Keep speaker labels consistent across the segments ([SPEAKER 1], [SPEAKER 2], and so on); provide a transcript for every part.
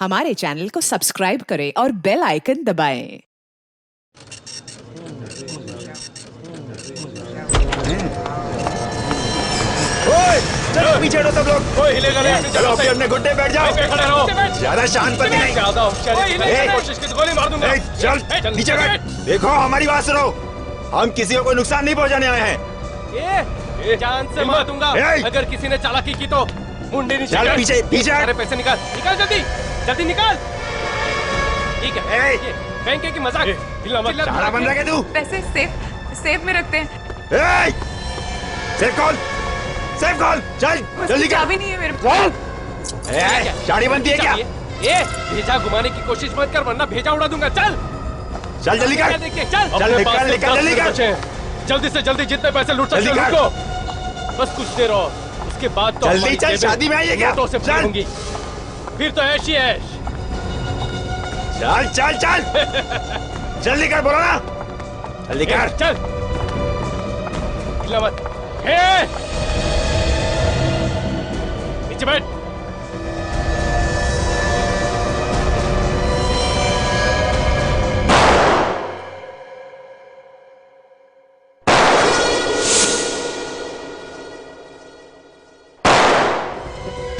[SPEAKER 1] हमारे चैनल को सब्सक्राइब करें और बेल आइकन दबाएं।
[SPEAKER 2] चलो पीछे हटो सब लोग।
[SPEAKER 3] कोई हिलेगा नहीं।
[SPEAKER 2] चलो अपने अपने घुट्टे बैठ जाओ।
[SPEAKER 3] खड़े रहो।
[SPEAKER 2] ज्यादा शांत नहीं।
[SPEAKER 3] ज्यादा होशियारी कोशिश की तो गोली मार दूंगा।
[SPEAKER 2] चल नीचे बैठ। देखो हमारी बात सुनो, हम किसी को कोई नुकसान नहीं पहुंचाने आए हैं।
[SPEAKER 3] जान से मार दूंगा अगर किसी ने चालाकी की तो। मुंडे नीचे
[SPEAKER 2] चल पीछे पीछे।
[SPEAKER 3] सारे पैसे निकाल निकाल जल्दी जल्दी निकाल। ठीक है बैंक की मजाक
[SPEAKER 2] चारा बन रहा है तू।
[SPEAKER 4] पैसे सेफ में रखते हैं।
[SPEAKER 2] सेफ कॉल चल जल्दी कर।
[SPEAKER 4] चाबी नहीं है मेरे पास।
[SPEAKER 2] गाड़ी बनती है क्या?
[SPEAKER 3] भेजा घुमाने की कोशिश मत कर वरना भेजा उड़ा दूंगा। चल
[SPEAKER 2] जल्दी कर।
[SPEAKER 3] चल
[SPEAKER 2] निकाल जल्दी कर।
[SPEAKER 3] जल्दी से जल्दी जितने पैसे लूट सकते हो लूट लो। बस कुछ देर और उसके बाद तो
[SPEAKER 2] जल्दी चल। शादी में आइए क्या?
[SPEAKER 3] से पूछूंगी फिर तो ऐश ही ऐश।
[SPEAKER 2] चल जल्दी कर। बोलो ना जल्दी कर।
[SPEAKER 3] चल मत नीचे बैठ।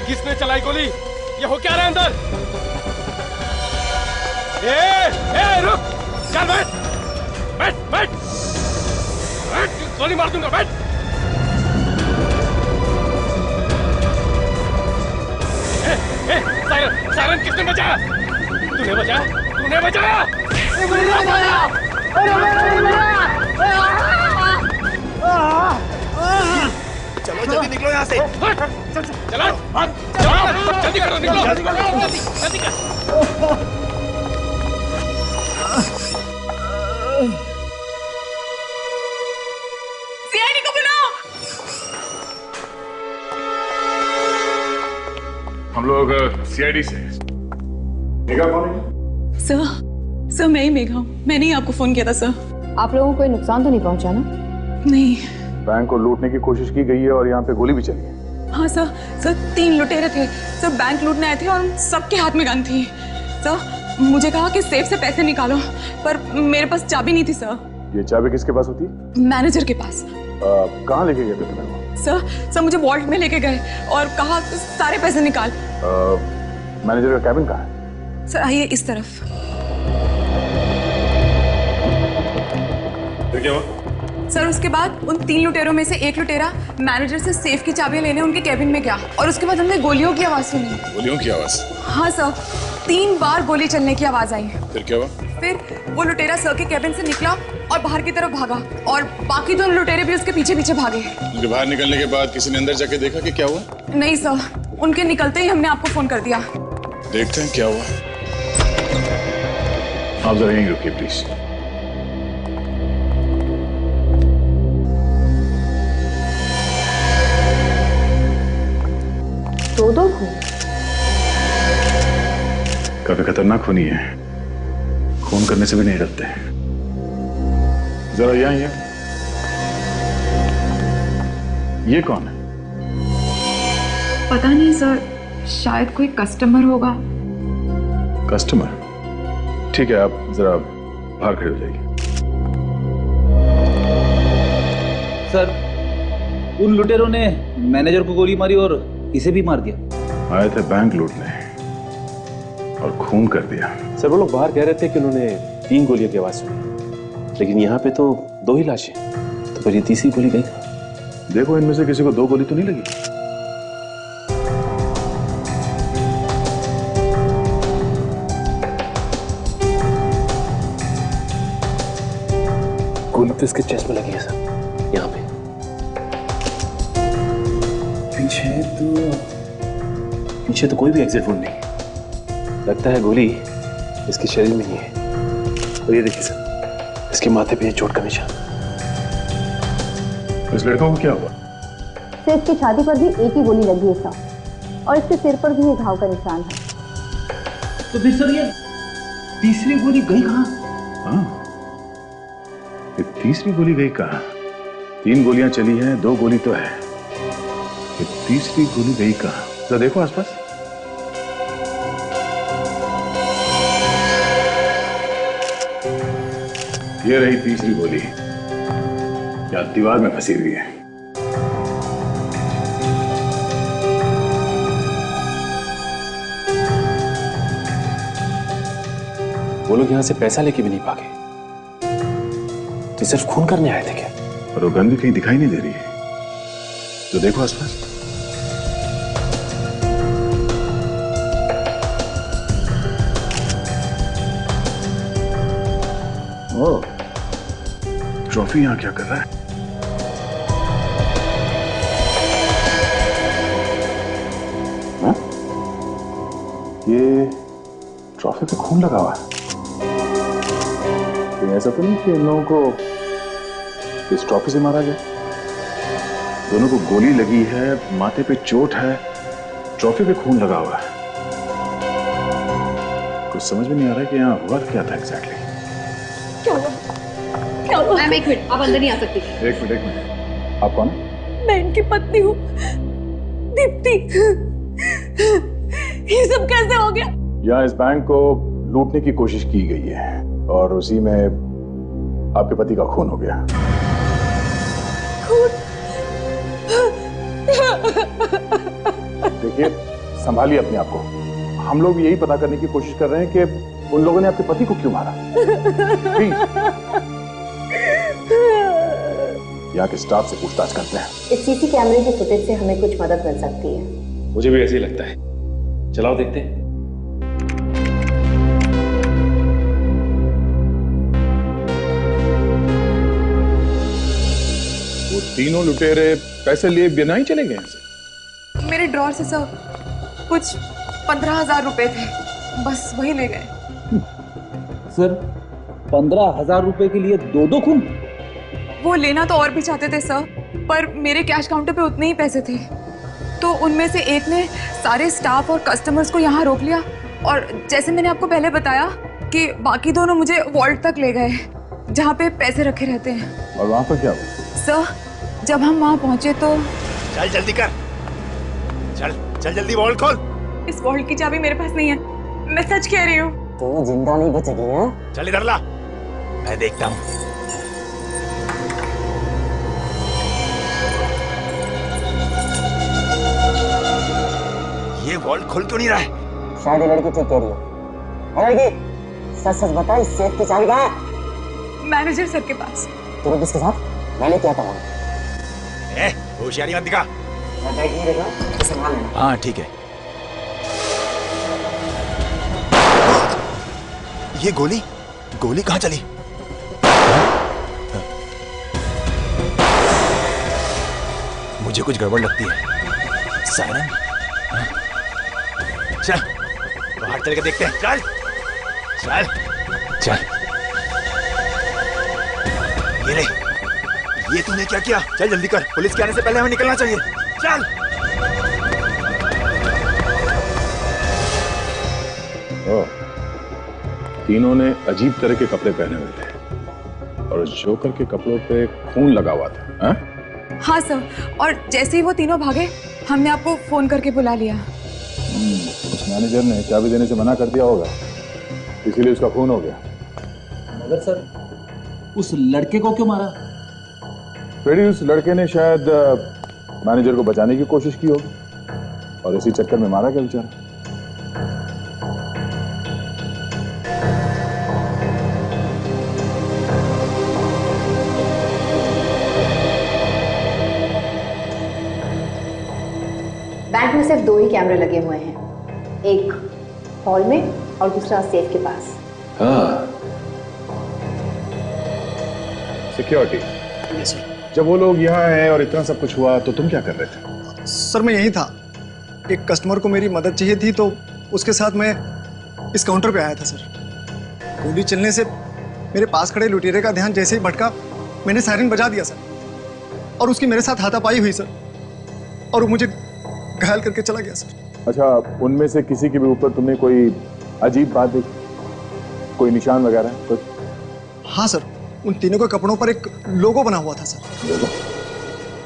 [SPEAKER 3] किसने चलाई गोली? ये हो क्या रहा है अंदर? रुक। चल बैठ। गोली मार दूंगा। बैठ। सायरन किसने बजाया? तूने बजाया।
[SPEAKER 2] चलो जल्दी निकलो यहाँ से।
[SPEAKER 3] चलो जल्दी करो निकलो। जल्दी कर।
[SPEAKER 4] सीआईडी को बुलाओ।
[SPEAKER 5] हम लोग सीआईडी से। मेघा कौन है?
[SPEAKER 4] सर मैं ही मेघा हूँ। मैंने ही आपको फोन किया था सर।
[SPEAKER 6] आप लोगों को कोई नुकसान तो नहीं पहुंचा ना?
[SPEAKER 4] नहीं।
[SPEAKER 5] बैंक को लूटने की कोशिश की गई है और यहाँ पे गोली भी चली है।
[SPEAKER 4] हाँ सर 3 लुटेरे थे सर। बैंक लूटने आए थे और सबके हाथ में गन थी सर। मुझे कहा कि सेफ से पैसे निकालो पर मेरे पास चाबी नहीं थी सर।
[SPEAKER 5] ये चाबी किसके पास होती है?
[SPEAKER 4] मैनेजर के पास।
[SPEAKER 5] कहाँ लेके गए थे तुम्हें?
[SPEAKER 4] सर मुझे वॉल्ट में लेके गए और कहा सारे पैसे निकाल।
[SPEAKER 5] मैनेजर का कैबिन कहाँ है?
[SPEAKER 4] सर आइए इस तरफ।
[SPEAKER 5] तो क्या हुआ?
[SPEAKER 4] सर उसके बाद उन 3 लुटेरों में से एक लुटेरा मैनेजर से सेफ की चाबियां लेने उनके कैबिन में गया और उसके बाद हमने गोलियों की आवाज सुनी।
[SPEAKER 5] गोलियों की आवाज?
[SPEAKER 4] हाँ सर 3 बार गोली चलने की आवाज आई।
[SPEAKER 5] फिर क्या हुआ?
[SPEAKER 4] फिर वो लुटेरा सर के कैबिन से निकला और बाहर की तरफ भागा और बाकी 2 लुटेरे भी उसके पीछे पीछे भागे।
[SPEAKER 5] उनके बाहर निकलने के बाद किसी ने अंदर जाके देखा कि क्या हुआ?
[SPEAKER 4] नहीं सर उनके निकलते ही हमने आपको फोन कर दिया।
[SPEAKER 5] देखते हैं क्या हुआ। आप जरा यहीं रुकिए प्लीज।
[SPEAKER 6] दो खून?
[SPEAKER 5] काफी खतरनाक खूनी है। खून करने से भी नहीं डरते। जरा यहाँ ये कौन है?
[SPEAKER 6] पता नहीं सर, शायद कोई कस्टमर होगा।
[SPEAKER 5] कस्टमर? ठीक है आप जरा बाहर खड़े हो जाइए।
[SPEAKER 7] सर उन लुटेरों ने मैनेजर को गोली मारी और इसे भी मार दिया।
[SPEAKER 5] आए थे बैंक लूटने और खून कर दिया।
[SPEAKER 8] सर वो लोग बाहर कह रहे थे कि उन्होंने 3 गोलियों की आवाज सुनी, लेकिन यहाँ पे तो 2 ही लाशें, तो फिर ये तीसरी गोली गई कहाँ?
[SPEAKER 5] देखो इनमें से किसी को 2 गोली तो नहीं लगी।
[SPEAKER 8] गोली तो इसके चेस्ट में लगी है सर, यहाँ पे। पीछे तो कोई भी एग्जिट वुंड नहीं। लगता है गोली इसके शरीर में ही है। और ये देखिए सर, इसके माथे पे चोट का निशान।
[SPEAKER 5] इस लड़कों को क्या हुआ?
[SPEAKER 6] सर इसकी छाती पर भी एक ही गोली लगी है सर, और इसके सिर पर भी एक घाव का निशान है।
[SPEAKER 7] तो फिर सर ये तीसरी गोली गई कहाँ?
[SPEAKER 5] हाँ ये तीसरी गोली गई कहाँ? 3 गोलियां चली हैं, 2 गोली तो है। ये तीसरी गोली गई कहाँ? जरा देखो आसपास। ये रही तीसरी गोली, या दीवार में फंसी हुई है।
[SPEAKER 8] वो लोग यहां से पैसा लेके भी नहीं भागे, तो सिर्फ खून करने आए थे क्या?
[SPEAKER 5] और वो गन भी कहीं दिखाई नहीं दे रही है, तो देखो आसपास। ओह, ट्रॉफी यहां क्या कर रहा है? हाँ? ये ट्रॉफी पे खून लगा हुआ है। ये ऐसा तो नहीं कि इन लोगों को इस ट्रॉफी से मारा गया? दोनों को गोली लगी है, माथे पे चोट है, ट्रॉफी पे खून लगा हुआ है। कुछ समझ में नहीं आ रहा है कि यहाँ हुआ क्या था एग्जैक्टली।
[SPEAKER 4] क्या हुआ? क्या हुआ?
[SPEAKER 6] मैम एक मिनट, आप अंदर नहीं आ सकती।
[SPEAKER 5] एक मिनट, आप कौन?
[SPEAKER 4] मैं इनकी पत्नी हूँ, दीप्ति। ये सब कैसे हो गया?
[SPEAKER 5] यहाँ इस बैंक को लूटने की कोशिश की गई है और उसी में आपके पति का खून हो गया। देखिए, संभालिए अपने आप को। हम लोग यही पता करने की कोशिश कर रहे हैं कि उन लोगों ने आपके पति को क्यों मारा। प्लीज यहाँ के स्टाफ से पूछताछ करते हैं।
[SPEAKER 6] इस सीसी कैमरे की फुटेज से हमें कुछ मदद मिल सकती है।
[SPEAKER 8] मुझे भी ऐसे ही लगता है, चलाओ देखते हैं।
[SPEAKER 5] वो तीनों लुटेरे पैसे लिए बिना ही चले गए यहाँ से?
[SPEAKER 4] मेरे ड्रॉर से सर कुछ 15,000 रुपए थे, बस वही ले गए।
[SPEAKER 7] सर 15,000 रुपए के लिए दो खून?
[SPEAKER 4] वो लेना तो और भी चाहते थे सर, पर मेरे कैश काउंटर पे उतने ही पैसे थे, तो उनमें से एक ने सारे स्टाफ और कस्टमर्स को यहाँ रोक लिया, और जैसे मैंने आपको पहले बताया कि बाकी दोनों मुझे वॉल्ट तक ले गए जहाँ पे पैसे रखे रहते हैं।
[SPEAKER 5] और वहां पर क्या हुआ?
[SPEAKER 4] सर जब हम वहाँ पहुंचे तो
[SPEAKER 2] चल जल्दी कर, चल चल जल्दी वॉल्ट खोल।
[SPEAKER 4] इस वॉल्ट की चाबी मेरे पास नहीं है, मैं सच कह रही हूँ।
[SPEAKER 6] तो जिंदा नहीं बचेगी है?
[SPEAKER 2] चल इधर ला, मैं देखता हूँ। ये वॉल्ट खुल क्यों नहीं रहा है?
[SPEAKER 6] शायद ये लड़की ठीक कह रही है। लड़की सच सच बता, इस सेफ की चाबी कहाँ है?
[SPEAKER 4] मैनेजर सर के पास।
[SPEAKER 6] तुम किसके साथ? मैंने क्या कहा?
[SPEAKER 2] होशियारी मत दिखा।
[SPEAKER 6] मैं बैग नहीं देखना, तो संभाल लेना।
[SPEAKER 2] हाँ ठीक है। ये गोली गोली कहाँ चली? मुझे कुछ गड़बड़ लगती है। सायरन? चल बाहर चल के देखते हैं। चल चल चल। ये ले, ये तूने क्या किया? चल जल्दी कर, पुलिस के आने से पहले हमें निकलना चाहिए। चल।
[SPEAKER 5] तीनों ने अजीब तरह के कपड़े पहने हुए थे और उस जोकर के कपड़ों पे खून लगा हुआ था। हाँ?
[SPEAKER 4] हाँ सर, और जैसे ही वो तीनों भागे हमने आपको फोन करके बुला लिया।
[SPEAKER 5] उस मैनेजर ने चाबी देने से मना कर दिया होगा, इसीलिए उसका खून हो गया।
[SPEAKER 7] मगर सर उस लड़के को क्यों मारा?
[SPEAKER 5] फ्रेडी, उस लड़के ने शायद मैनेजर को बचाने की कोशिश की होगी और इसी चक्कर में मारा गया बेचारा।
[SPEAKER 6] बैंक में सिर्फ 2 ही कैमरे लगे हुए हैं, एक हॉल में और दूसरा सेफ के पास।
[SPEAKER 5] हाँ, सिक्योरिटी। जब वो लोग यहाँ आए और इतना सब कुछ हुआ तो तुम क्या कर रहे थे?
[SPEAKER 9] सर मैं यही था, एक कस्टमर को मेरी मदद चाहिए थी तो उसके साथ मैं इस काउंटर पे आया था सर। गोली चलने से मेरे पास खड़े लुटेरे का ध्यान जैसे ही भटका, मैंने सायरन बजा दिया सर, और उसकी मेरे साथ हाथापाई हुई सर, और वो मुझे घायल करके चला गया सर।
[SPEAKER 5] अच्छा, उनमें से किसी के भी ऊपर तुमने कोई अजीब बात देखी, कोई निशान वगैरह कुछ?
[SPEAKER 9] हाँ सर, उन तीनों के कपड़ों पर एक लोगो बना हुआ था सर।
[SPEAKER 5] लोगो?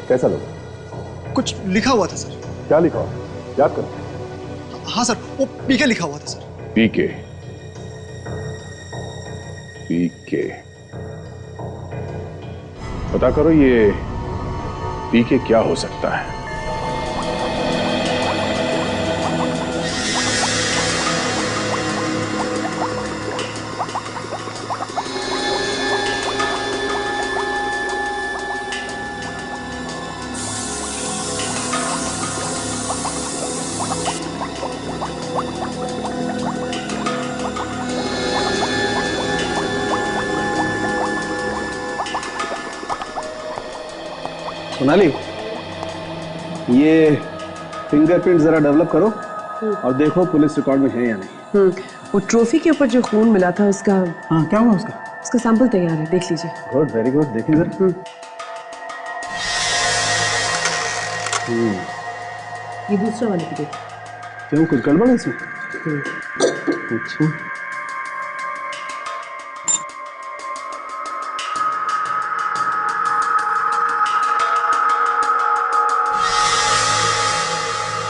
[SPEAKER 5] कैसा लोगो?
[SPEAKER 9] कुछ लिखा हुआ था सर।
[SPEAKER 5] क्या लिखा हुआ? याद करो।
[SPEAKER 9] हाँ सर, वो पीके लिखा हुआ था सर।
[SPEAKER 5] पीके? पीके पता करो ये पी के क्या हो सकता है।
[SPEAKER 8] सोनाली, ये फिंगरप्रिंट जरा डेवलप करो और देखो पुलिस रिकॉर्ड में है या नहीं।
[SPEAKER 10] वो ट्रॉफी के ऊपर जो खून मिला था उसका,
[SPEAKER 8] हाँ क्या हुआ उसका?
[SPEAKER 10] उसका सैंपल तैयार है, देख लीजिए।
[SPEAKER 8] गुड, वेरी गुड, देखिए जरा।
[SPEAKER 10] ये दूसरा वाले की देखिए।
[SPEAKER 8] क्यों, कुछ गड़बड़ है इसमें? अच्छा,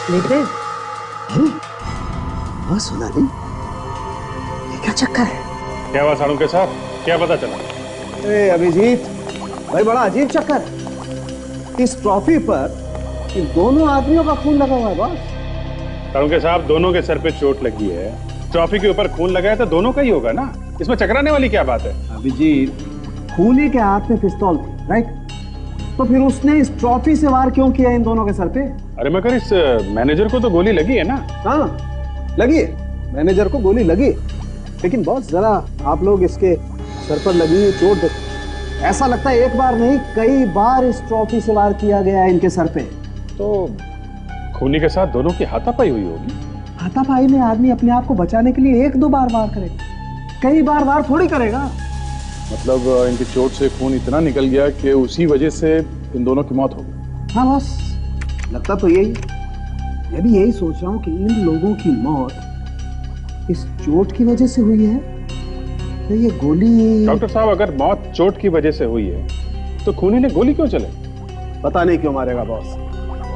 [SPEAKER 10] देख रहे हैं?
[SPEAKER 8] हाँ सोनाली,
[SPEAKER 10] ये क्या चक्कर है?
[SPEAKER 5] क्या हुआ साड़ू के साथ, क्या पता चला?
[SPEAKER 8] अरे अभिजीत भाई, बड़ा अजीब चक्कर है। इस ट्रॉफी पर इन दोनों आदमियों का खून लगा हुआ है बॉस।
[SPEAKER 5] साड़ू के साहब, दोनों के सर पे चोट लगी है, ट्रॉफी के ऊपर खून लगा है तो दोनों का ही होगा ना, इसमें चकराने वाली क्या बात है?
[SPEAKER 8] अभिजीत, खूनी के हाथ में पिस्तौल थी, राइट? तो फिर उसने इस ट्रॉफी से वार क्यों किया इन दोनों के सर पे?
[SPEAKER 5] अरे मगर इस मैनेजर को तो गोली लगी है ना?
[SPEAKER 8] हाँ लगी है, मैनेजर को गोली लगी, लेकिन बॉस जरा आप लोग इसके सर पर लगी हुई चोट देखो। ऐसा लगता है एक बार नहीं कई बार इस ट्रॉफी से वार किया गया है इनके सर पे।
[SPEAKER 5] तो खूनी के साथ दोनों की हाथापाई हुई होगी।
[SPEAKER 8] हाथापाई में आदमी अपने आप को बचाने के लिए एक दो बार वार करेगा, कई बार वार थोड़ी करेगा।
[SPEAKER 5] मतलब इनकी चोट से खून इतना निकल गया कि उसी वजह से इन दोनों की मौत हो गई।
[SPEAKER 8] हाँ बॉस, लगता तो यही। मैं भी यही सोच रहा हूँ कि इन लोगों की मौत इस चोट की वजह से हुई है, तो ये गोली।
[SPEAKER 5] डॉक्टर साहब, अगर मौत चोट की वजह से हुई है तो खूनी ने गोली क्यों चले?
[SPEAKER 8] पता नहीं क्यों मारेगा बॉस,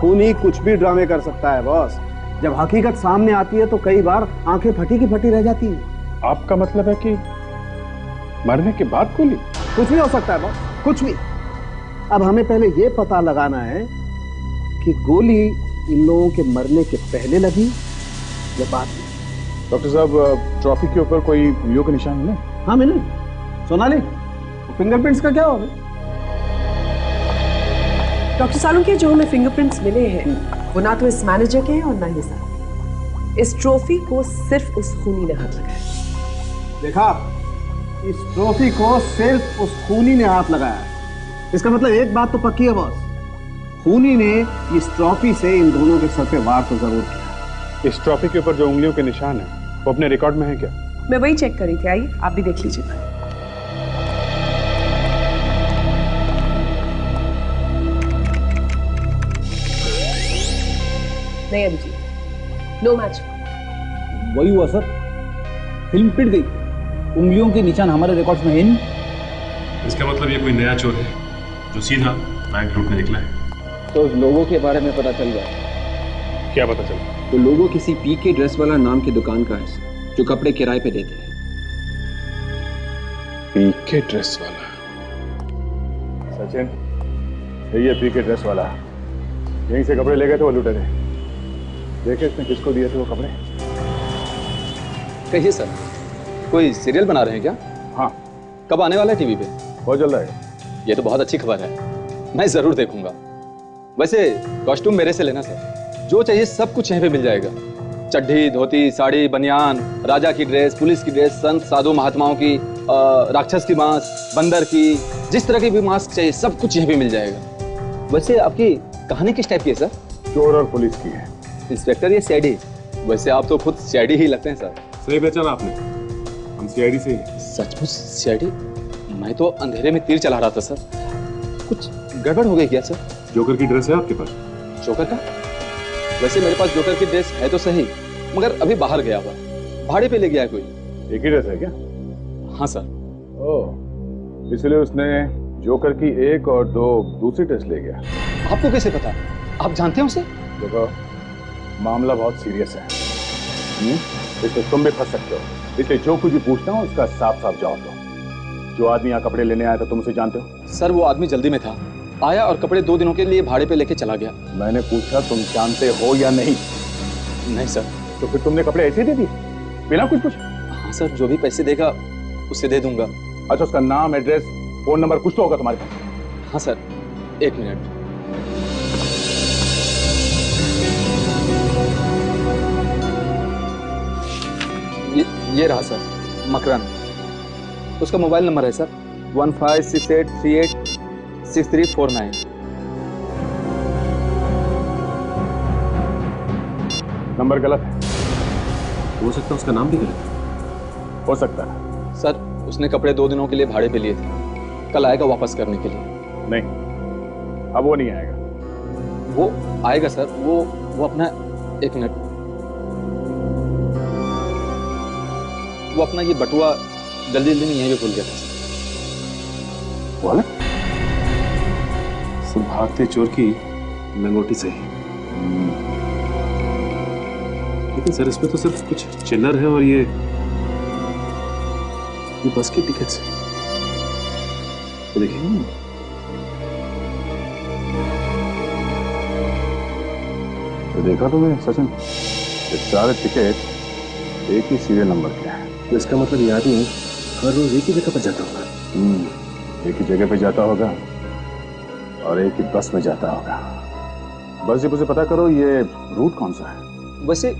[SPEAKER 8] खूनी कुछ भी ड्रामे कर सकता है बॉस। जब हकीकत सामने आती है तो कई बार आंखें फटी की फटी रह जाती हैं।
[SPEAKER 5] आपका मतलब है कि मरने के बाद गोली?
[SPEAKER 8] कुछ भी हो सकता है बॉस, कुछ भी। अब हमें पहले ये पता लगाना है कि गोली इन लोगों के मरने के पहले लगी या बाद में।
[SPEAKER 5] डॉक्टर साहब, ट्रॉफी के ऊपर कोई उंगलियों के निशान मिले?
[SPEAKER 8] हाँ मिले। सोनाली, फिंगरप्रिंट्स का क्या होगा?
[SPEAKER 10] डॉक्टर सालू के जो हमें फिंगरप्रिंट्स मिले हैं वो ना तो इस मैनेजर के हैं और ना ही सर। इस ट्रॉफी को सिर्फ उस खूनी ने हाथ लगाया।
[SPEAKER 8] देखा, इस ट्रॉफी को सिर्फ उस खूनी ने हाथ लगाया। इसका मतलब एक बात तो पक्की है बॉस, खूनी ने इस ट्रॉफी से इन दोनों के सर पे वार तो जरूर किया।
[SPEAKER 5] इस ट्रॉफी के ऊपर जो उंगलियों के निशान है वो अपने रिकॉर्ड में है क्या?
[SPEAKER 10] मैं वही चेक कर रही थी, आइए आप भी देख लीजिए। नहीं अभिजीत, नो मैच।
[SPEAKER 7] वही हुआ सर, फिल्म पिट गई, उंगलियों के निशान हमारे रिकॉर्ड्स में है नहीं।
[SPEAKER 11] इसका मतलब ये कोई नया चोर है जो सीधा बैंक लूटने निकला है।
[SPEAKER 12] तो उस लोगों के बारे में पता चल गया।
[SPEAKER 5] क्या पता चला?
[SPEAKER 12] तो लोगों किसी पी के ड्रेस वाला नाम की दुकान का है जो कपड़े किराए पे देते हैं।
[SPEAKER 5] पी के ड्रेस वाला? सचिन, ये पी के ड्रेस वाला यहीं से कपड़े ले गए थे वो लुटेरे। देखे इसने किसको दिए थे वो कपड़े?
[SPEAKER 12] कहिए सर, कोई सीरियल बना रहे हैं क्या?
[SPEAKER 5] हाँ।
[SPEAKER 12] कब आने वाला है टीवी पे?
[SPEAKER 5] बहुत जल्द आएगा।
[SPEAKER 12] ये तो बहुत अच्छी खबर है, मैं जरूर देखूंगा। वैसे कॉस्ट्यूम मेरे से लेना सर, जो चाहिए सब कुछ यहीं पे मिल जाएगा। चड्ढी, धोती, साड़ी, बनियान, राजा की ड्रेस, पुलिस की ड्रेस, संत साधु महात्माओं की, राक्षस की मास्क, बंदर की, जिस तरह की भी मास्क चाहिए सब कुछ यहीं पे मिल जाएगा। वैसे आपकी कहानी किस टाइप की है सर?
[SPEAKER 5] चोर और पुलिस की है।
[SPEAKER 12] इंस्पेक्टर या सीआईडी? वैसे आप तो खुद सीआईडी ही लगते हैं सर।
[SPEAKER 11] सही पहचाना आपने, हम सीआईडी से ही।
[SPEAKER 12] सचमुच सीआईडी? मैं तो अंधेरे में तीर चला रहा था सर। कुछ गड़बड़ हो गई क्या सर?
[SPEAKER 11] जोकर की ड्रेस है आपके पास?
[SPEAKER 12] जोकर का? वैसे मेरे पास जोकर की ड्रेस है तो सही, मगर अभी बाहर गया हुआ, भाड़े पे ले गया है कोई।
[SPEAKER 5] एक ही ड्रेस है क्या?
[SPEAKER 12] हाँ सर।
[SPEAKER 5] ओह, इसलिए उसने जोकर की एक और दो दूसरी ड्रेस ले गया।
[SPEAKER 12] आपको कैसे पता? आप जानते हैं उसे?
[SPEAKER 5] देखो, मामला बहुत सीरियस है, इसमें तुम भी फंस सकते हो, इसलिए जो कुछ भी पूछना हो उसका साफ साफ जवाब दो। जो आदमी यहाँ कपड़े लेने आया था तुम उसे जानते हो?
[SPEAKER 12] सर वो आदमी जल्दी में था, आया और कपड़े 2 दिनों के लिए भाड़े पे लेके चला गया।
[SPEAKER 5] मैंने पूछा तुम जानते हो या नहीं?
[SPEAKER 12] नहीं सर।
[SPEAKER 5] तो फिर तुमने कपड़े ऐसे दे दिए बिना कुछ पूछे?
[SPEAKER 12] हाँ सर, जो भी पैसे देगा उसे दे दूंगा।
[SPEAKER 5] अच्छा, उसका नाम, एड्रेस, फोन नंबर कुछ तो होगा तुम्हारे पास?
[SPEAKER 12] हाँ सर, 1 मिनट। ये रहा सर, मकरन। उसका मोबाइल नंबर है सर 1568386349।
[SPEAKER 5] नंबर गलत है।
[SPEAKER 11] हो सकता है उसका नाम भी गलत है।
[SPEAKER 5] हो सकता है
[SPEAKER 12] सर। उसने कपड़े 2 दिनों के लिए भाड़े पे लिए थे, कल आएगा वापस करने के लिए।
[SPEAKER 5] नहीं, अब वो नहीं आएगा।
[SPEAKER 12] वो आएगा सर। वो अपना 1 मिनट, वो अपना ये बटुआ जल्दी में यहीं पे भूल गया था।
[SPEAKER 5] बोले
[SPEAKER 11] सब भागते चोर की लंगोटी सही। लेकिन सर इसमें तो सिर्फ कुछ चिल्लर है और ये बस की टिकट्स है। तो देखिए
[SPEAKER 5] तो देखा तुम्हें सचिन, ये सारे टिकट एक ही सीरियल नंबर के हैं।
[SPEAKER 11] तो इसका मतलब ये आदमी हर रोज एक ही जगह पर जाता होगा।
[SPEAKER 5] एक ही जगह पे जाता होगा और एक ही बस में जाता होगा। बस जी मुझे पता करो ये रूट कौन सा है?
[SPEAKER 12] वैसे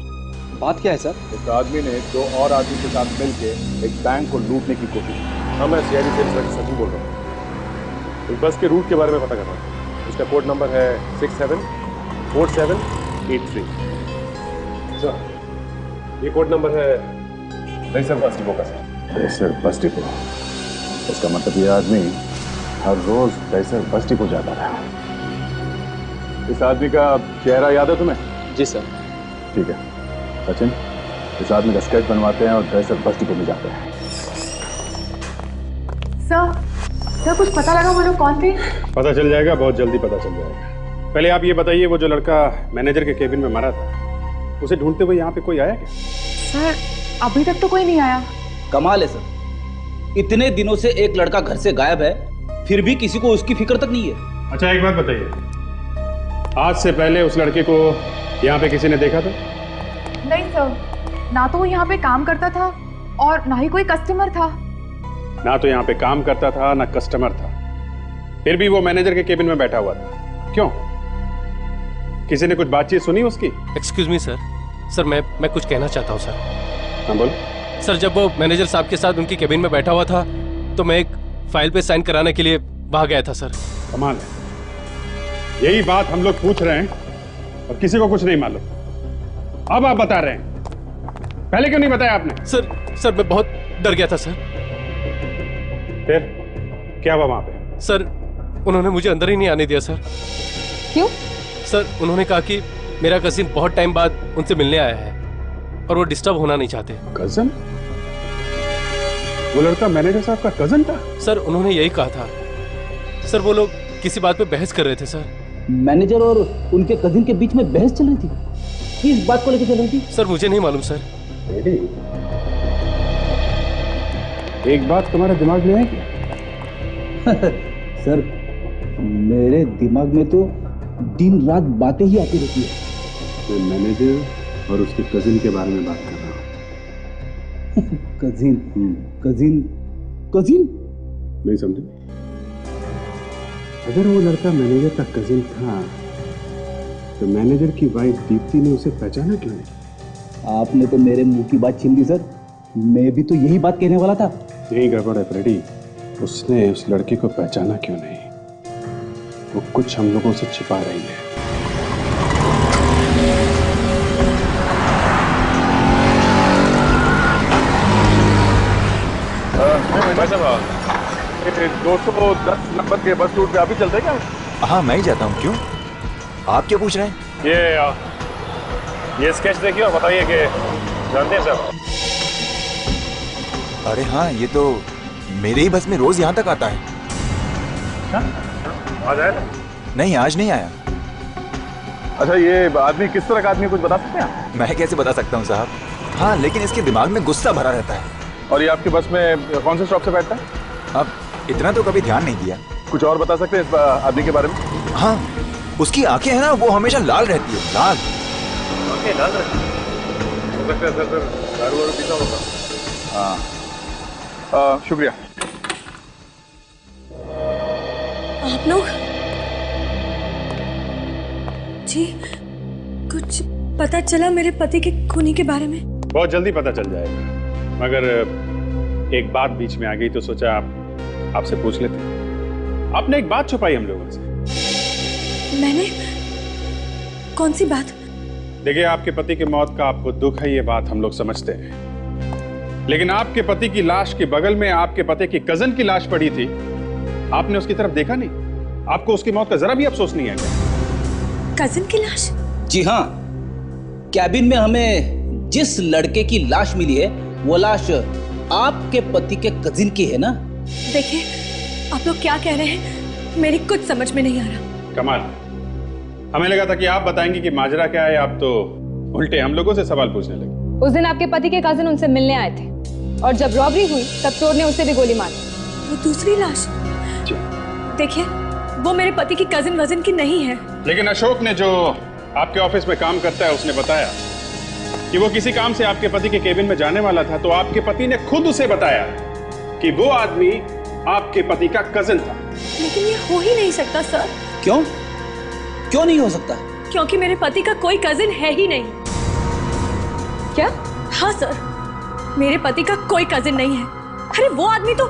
[SPEAKER 12] बात क्या है सर?
[SPEAKER 5] एक आदमी ने 2 और आदमी के साथ मिलकर एक बैंक को लूटने की कोशिश की।
[SPEAKER 11] हाँ, मैं सीआईडी से इंस्पेक्टर सचिन बोल रहा हूँ। इस बस के रूट के बारे में पता कर रहा हूँ। इसका कोड नंबर है 674783। सर ये कोड नंबर है दहिसर बस डिपो का। सर
[SPEAKER 5] दहिसर बस डिपो, इसका मतलब ये आदमी हर रोज दहिसर बस डिपो जाता रहा। इस आदमी का चेहरा याद है तुम्हें?
[SPEAKER 12] जी सर।
[SPEAKER 5] ठीक है सचिन, इस आदमी का स्केच बनवाते हैं और दहिसर बस डिपो में जाते हैं।
[SPEAKER 4] सर कुछ पता लगा वो लोग कौन थे?
[SPEAKER 11] पता चल जाएगा, बहुत जल्दी पता चल जाएगा। पहले आप ये बताइए, वो जो लड़का मैनेजर के केबिन में मरा था, उसे ढूंढते हुए यहाँ पे कोई आया क्या?
[SPEAKER 4] सर अभी तक तो कोई नहीं आया।
[SPEAKER 7] कमाल है सर, इतने दिनों से एक लड़का घर से गायब है, फिर भी किसी को उसकी फिक्र तक नहीं है।
[SPEAKER 11] अच्छा एक बात बताइए, आज से पहले उस लड़के को यहाँ पे किसी ने देखा था?
[SPEAKER 4] नहीं सर, ना तो वो यहाँ पे काम करता था और ना ही कोई कस्टमर था।
[SPEAKER 11] ना तो यहाँ पे काम करता था ना कस्टमर था, फिर भी वो मैनेजर के केबिन में बैठा हुआ था। क्यों? किसी ने कुछ बातचीत सुनी उसकी?
[SPEAKER 3] एक्सक्यूज मी सर, मैं कुछ कहना चाहता हूँ सर।
[SPEAKER 11] हाँ बोल।
[SPEAKER 3] सर जब वो मैनेजर साहब के साथ उनकी केबिन में बैठा हुआ था तो मैं एक फाइल पे साइन कराने के लिए वहां गया था सर।
[SPEAKER 11] कमाल है, यही बात हम लोग पूछ रहे हैं और किसी को कुछ नहीं मालूम। अब आप बता रहे हैं, पहले क्यों नहीं बताया आपने?
[SPEAKER 3] सर मैं बहुत डर गया था सर।
[SPEAKER 11] फिर क्या हुआ वहां पे?
[SPEAKER 3] सर उन्होंने मुझे अंदर ही नहीं आने दिया सर।
[SPEAKER 4] क्यों?
[SPEAKER 3] सर उन्होंने कहा कि मेरा कजिन बहुत टाइम बाद उनसे मिलने आया है और वो डिस्टर्ब होना नहीं चाहते।
[SPEAKER 11] कजन? वो लड़का मैनेजर साहब का कजन था?
[SPEAKER 3] सर उन्होंने यही कहा था। सर वो लोग किसी बात पे बहस कर रहे थे सर।
[SPEAKER 7] मैनेजर और उनके कजिन के बीच में बहस चल रही थी? किस बात को लेकर चल रही थी?
[SPEAKER 3] सर मुझे नहीं मालूम सर।
[SPEAKER 11] एक बात तुम्हारे दिमाग में है क्या?
[SPEAKER 7] सर मेरे दिमाग में तो दिन रात बातें ही आती रहती है।
[SPEAKER 11] मैं मैनेजर और उसके कजिन के बारे में बात कर रहा हूँ।
[SPEAKER 7] कजिन कजिन
[SPEAKER 11] नहीं समझे? अगर वो लड़का मैनेजर का कजिन था तो मैनेजर की वाइफ दीप्ति ने उसे पहचाना क्यों नहीं?
[SPEAKER 7] आपने तो मेरे मुंह की बात छीन ली सर, मैं भी तो यही बात कहने वाला था।
[SPEAKER 11] यही गड़बड़ है फ्रेडी, उसने उस लड़के को पहचाना क्यों नहीं? वो कुछ हम लोगों से छिपा रही है।
[SPEAKER 5] भाई साहब 210 नंबर के बस रूट पे अभी चलते हैं क्या?
[SPEAKER 2] हाँ मैं ही जाता हूँ। क्यों, आप क्या पूछ रहे हैं?
[SPEAKER 11] ये स्केच देखिए और बताइए कि जानते हैं साहब?
[SPEAKER 2] अरे हाँ, ये तो मेरे ही बस में रोज यहाँ तक आता है।
[SPEAKER 11] आज आया था?
[SPEAKER 2] नहीं, आज नहीं आया।
[SPEAKER 5] अच्छा ये आदमी किस तरह का आदमी, कुछ बता सकते हैं?
[SPEAKER 2] मैं कैसे बता सकता हूँ साहब। हाँ लेकिन इसके दिमाग में गुस्सा भरा रहता है।
[SPEAKER 5] और ये आपकी बस में कौन से स्टॉप से बैठता है?
[SPEAKER 2] अब इतना तो कभी ध्यान नहीं दिया।
[SPEAKER 5] कुछ और बता सकते हैं इस आदमी के बारे में?
[SPEAKER 2] हाँ, उसकी आंखें हैं ना, वो हमेशा लाल रहती है, लाल।
[SPEAKER 5] आंखें लाल रहती है? हो सकता है सर दारू वारू पीता होगा। हाँ, शुक्रिया।
[SPEAKER 13] आप लोग जी, कुछ पता चला मेरे पति के खूनी के बारे में?
[SPEAKER 11] बहुत जल्दी पता चल जाएगा, मगर एक बात बीच में आ गई तो सोचा आपसे पूछ लेते। आपने एक बात छुपाई हम लोगों से।
[SPEAKER 13] मैंने? कौन सी बात?
[SPEAKER 11] देखिए, आपके पति की मौत का आपको दुख है, ये बात हम लोग समझते हैं, लेकिन आपके पति की लाश के बगल में आपके पति की कजन की लाश पड़ी थी। आपने उसकी तरफ देखा नहीं? आपको उसकी मौत का जरा भी अफसोस नहीं है क्या?
[SPEAKER 13] कजन की लाश?
[SPEAKER 7] जी हाँ, कैबिन में हमें जिस लड़के की लाश मिली है वो लाश आपके पति के कजिन की है ना?
[SPEAKER 13] देखिए, आप लोग क्या कह रहे हैं, मेरी कुछ समझ में नहीं आ रहा।
[SPEAKER 11] कमाल, हमें लगा था कि आप बताएंगे कि माजरा क्या है, आप तो उल्टे हम लोगों से सवाल पूछने लगे।
[SPEAKER 14] उस दिन आपके पति के कजिन उनसे मिलने आए थे और जब रॉबरी हुई तब चोर ने उसे भी गोली मारी।
[SPEAKER 13] वो दूसरी लाश? देखिए, वो मेरे पति की कजिन वजन की नहीं है।
[SPEAKER 11] लेकिन अशोक ने, जो आपके ऑफिस में काम करता है, उसने बताया कि वो किसी काम से आपके पति के केबिन में जाने वाला था, तो आपके पति ने खुद उसे बताया कि वो आदमी आपके पति का कजिन था।
[SPEAKER 13] लेकिन ये हो ही नहीं सकता सर।
[SPEAKER 7] क्यों? क्यों नहीं हो सकता?
[SPEAKER 13] क्योंकि मेरे पति का कोई कजिन है ही नहीं। क्या? हाँ सर, मेरे पति का कोई कजिन नहीं है। अरे वो आदमी तो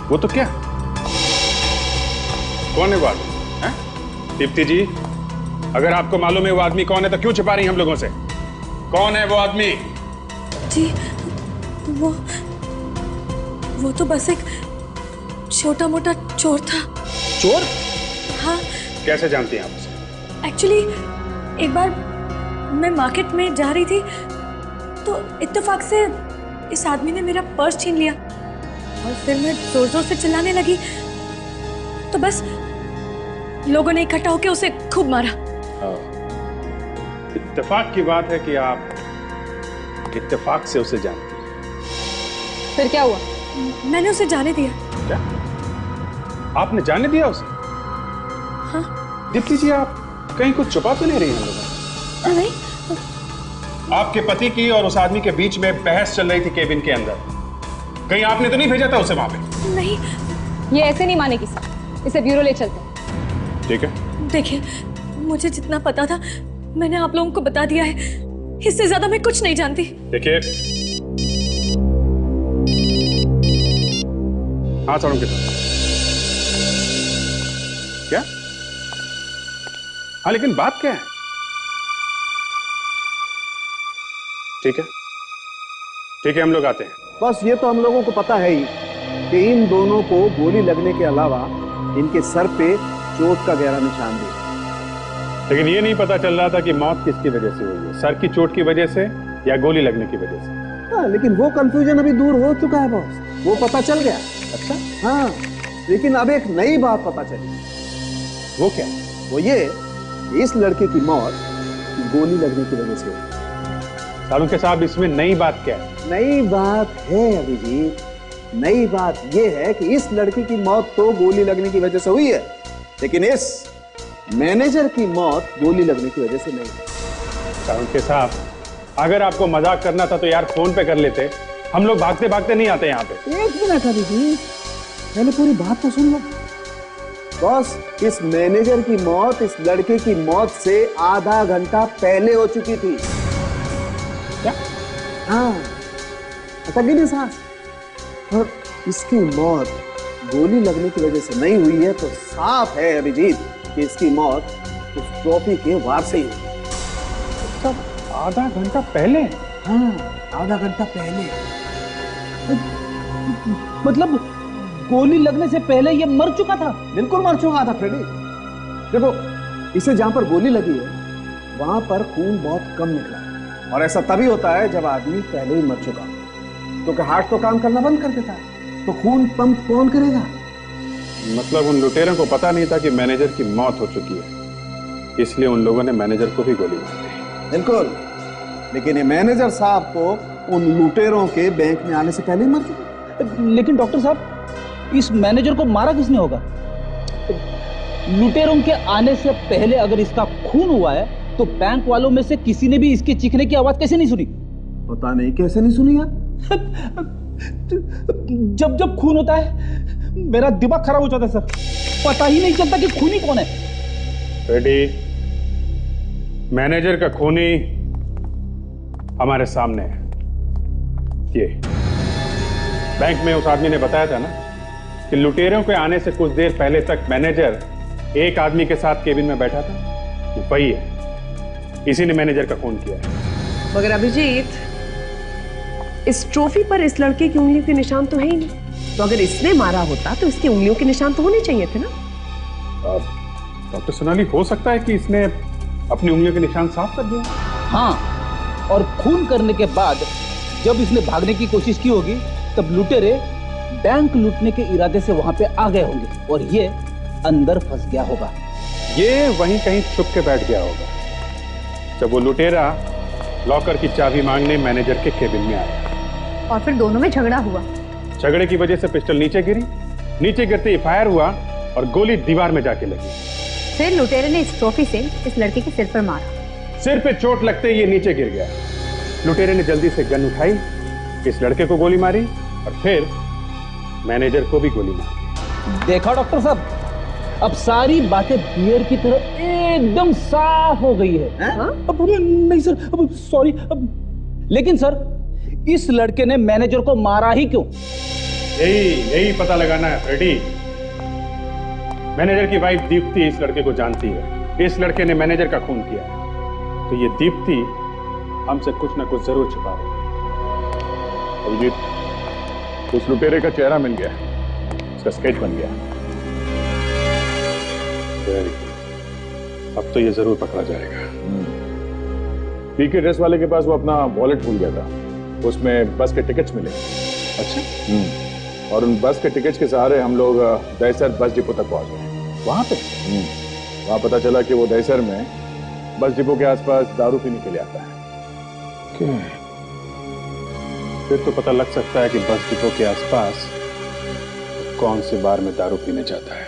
[SPEAKER 11] वो तो क्या? कौन है वो आदमी? दीप्ति जी, अगर आपको मालूम है वो आदमी कौन है तो क्यों छिपा रही हम लोगों से? कौन है वो आदमी?
[SPEAKER 13] जी, वो तो बस एक छोटा मोटा चोर था।
[SPEAKER 7] चोर?
[SPEAKER 13] हाँ।
[SPEAKER 11] कैसे जानती हैं आप उसे?
[SPEAKER 13] एक्चुअली एक बार मैं मार्केट में जा रही थी तो इत्तेफाक से इस आदमी ने मेरा पर्स छीन लिया और फिर मैं जोर जोर से चिल्लाने लगी तो बस लोगों ने इकट्ठा होकर उसे खूब मारा।
[SPEAKER 11] इत्तेफाक की बात है कि आप इत्तेफाक से उसे जानती हैं।
[SPEAKER 14] फिर क्या हुआ?
[SPEAKER 13] मैंने उसे जाने दिया।
[SPEAKER 11] क्या? आपने जाने दिया उसे?
[SPEAKER 13] हाँ।
[SPEAKER 11] दीप्ति जी, आप कहीं कुछ छुपा तो नहीं रही हम लोगों?
[SPEAKER 13] नहीं।
[SPEAKER 11] आपके पति की और उस आदमी के बीच में बहस चल रही थी केबिन के अंदर, कहीं आपने तो नहीं भेजा था उसे वहां पे?
[SPEAKER 13] नहीं।
[SPEAKER 14] ये ऐसे नहीं मानेगी सर, इसे ब्यूरो ले चलते हैं।
[SPEAKER 11] ठीक है।
[SPEAKER 13] देखिए, मुझे जितना पता था मैंने आप लोगों को बता दिया है, इससे ज्यादा मैं कुछ नहीं जानती।
[SPEAKER 11] देखिए, हाँ साड़ू के क्या? हाँ, लेकिन बात क्या है? ठीक है, ठीक है, हम लोग आते हैं।
[SPEAKER 8] बस ये तो हम लोगों को पता है ही कि इन दोनों को गोली लगने के अलावा इनके सर पे चोट का गहरा निशान भी,
[SPEAKER 11] लेकिन ये नहीं पता चल रहा था कि मौत किसकी वजह से हुई है, सर की चोट की वजह से या गोली लगने की वजह से।
[SPEAKER 8] हाँ, लेकिन वो कंफ्यूजन अभी दूर हो चुका है बॉस, वो पता चल गया।
[SPEAKER 11] अच्छा?
[SPEAKER 8] हाँ, लेकिन अब एक नई बात पता चली।
[SPEAKER 11] वो क्या?
[SPEAKER 8] वो ये, इस लड़के की मौत गोली लगने की वजह से हुई।
[SPEAKER 11] सालू के साहब, इसमें नई बात क्या है?
[SPEAKER 8] नई बात है अभिजीत, नई बात यह है कि इस लड़की की मौत तो गोली लगने की वजह से हुई है, लेकिन इस मैनेजर की मौत गोली लगने की वजह से नहीं है।
[SPEAKER 11] सालू के साहब, अगर आपको मजाक करना था तो यार फोन पे कर लेते, हम लोग भागते भागते नहीं आते यहाँ पे।
[SPEAKER 8] एक मिनट अभिजीत, पहले पूरी बात तो सुन लो। बॉस, इस मैनेजर की मौत इस लड़के की मौत से आधा घंटा पहले हो चुकी थी।
[SPEAKER 11] क्या?
[SPEAKER 8] हाँ, नहीं सांस। और इसकी मौत गोली लगने की वजह से नहीं हुई है तो साफ है अभिजीत कि इसकी मौत उस ट्रॉफी के वार से ही हुई।
[SPEAKER 11] सब आधा घंटा पहले?
[SPEAKER 8] हाँ, आधा घंटा पहले। मतलब गोली लगने से पहले ये मर चुका था? बिल्कुल मर चुका था फ्रेडी। देखो, इसे जहां पर गोली लगी है वहां पर खून बहुत कम निकला, और ऐसा तभी होता है जब आदमी पहले ही मर चुका, क्योंकि हार्ट तो काम करना बंद कर देता है, तो खून पंप कौन करेगा?
[SPEAKER 11] मतलब उन लुटेरों को पता नहीं था कि मैनेजर की मौत हो चुकी है, इसलिए उन लोगों ने मैनेजर को भी गोली मार दी।
[SPEAKER 8] बिल्कुल, लेकिन ये मैनेजर साहब तो उन लुटेरों के बैंक में आने से पहले ही मर चुके।
[SPEAKER 7] लेकिन डॉक्टर साहब, इस मैनेजर को मारा किसने होगा? लुटेरों के आने से पहले अगर इसका खून हुआ है तो बैंक वालों में से किसी ने भी इसके चीखने की आवाज कैसे नहीं सुनी?
[SPEAKER 8] पता नहीं कैसे नहीं सुनी यार।
[SPEAKER 7] जब जब खून होता है मेरा दिमाग खराब हो जाता है सर, पता ही नहीं चलता कि खूनी कौन है।
[SPEAKER 11] रेडी, मैनेजर का खूनी हमारे सामने है। ये बैंक में उस आदमी ने बताया था ना कि लुटेरों के आने से कुछ देर पहले तक मैनेजर एक आदमी के साथ केबिन में बैठा था, वो वही है, इसी ने मैनेजर का खून किया है।
[SPEAKER 10] मगर अभिजीत, इस ट्रॉफी पर इस लड़के की उंगलियों के निशान तो है ही नहीं, तो अगर इसने मारा होता तो इसकी उंगलियों के निशान तो होने चाहिए थे ना।
[SPEAKER 11] डॉक्टर सोनाली, हो सकता है कि इसने अपनी उंगलियों के निशान साफ कर दिए।
[SPEAKER 7] हाँ, और खून करने के बाद जब इसने भागने की कोशिश की होगी तब लुटेरे बैंक लूटने के इरादे से वहां पे आ गए होंगे और ये अंदर फंस गया होगा।
[SPEAKER 11] ये वहीं कहीं छुप के बैठ गया होगा जब वो लुटेरा लॉकर की चाबी मांगने मैनेजर के केबिन में आया।
[SPEAKER 6] और फिर दोनों में झगड़ा हुआ।
[SPEAKER 11] झगड़े की वजह से पिस्टल नीचे गिरी, नीचे गिरते ही फायर हुआ और गोली दीवार में जाके लगी।
[SPEAKER 6] फिर लुटेरे ने इस ट्रॉफी से इस लड़के के सिर पर मारा।
[SPEAKER 11] सिर पे चोट लगते ही ये नीचे गिर गया। लुटेरे ने जल्दी से गन उठाई, इस लड़के को गोली मारी और फिर मैनेजर को भी गोली मारी।
[SPEAKER 7] देखा डॉक्टर साहब, अब सारी बातें बियर की तरह एकदम साफ हो गई है। अब नहीं सर, अब सॉरी। लेकिन सर, इस लड़के ने मैनेजर को मारा ही क्यों?
[SPEAKER 11] यही पता लगाना है फ्रेडी। मैनेजर की वाइफ दीप्ति इस लड़के को जानती है, इस लड़के ने मैनेजर का खून किया है, तो ये दीप्ति हमसे कुछ ना कुछ जरूर छुपा रही है।
[SPEAKER 5] अभिजीत, उस लुटेरे का चेहरा मिल गया, उसका स्केच बन गया।
[SPEAKER 11] अब तो ये जरूर पकड़ा जाएगा।
[SPEAKER 5] पीके ड्रेस वाले के पास वो अपना वॉलेट भूल गया था, उसमें बस के टिकट्स मिले।
[SPEAKER 11] अच्छा।
[SPEAKER 5] और उन बस के टिकट्स के सहारे हम लोग दहसर बस डिपो तक पहुंच गए।
[SPEAKER 11] वहां पे
[SPEAKER 5] वहां पता चला कि वो दहसर में बस डिपो के आसपास दारू पीने के लिए आता है।
[SPEAKER 11] फिर तो पता लग सकता है कि बस डिपो के आसपास कौन से बार में दारू पीने जाता है।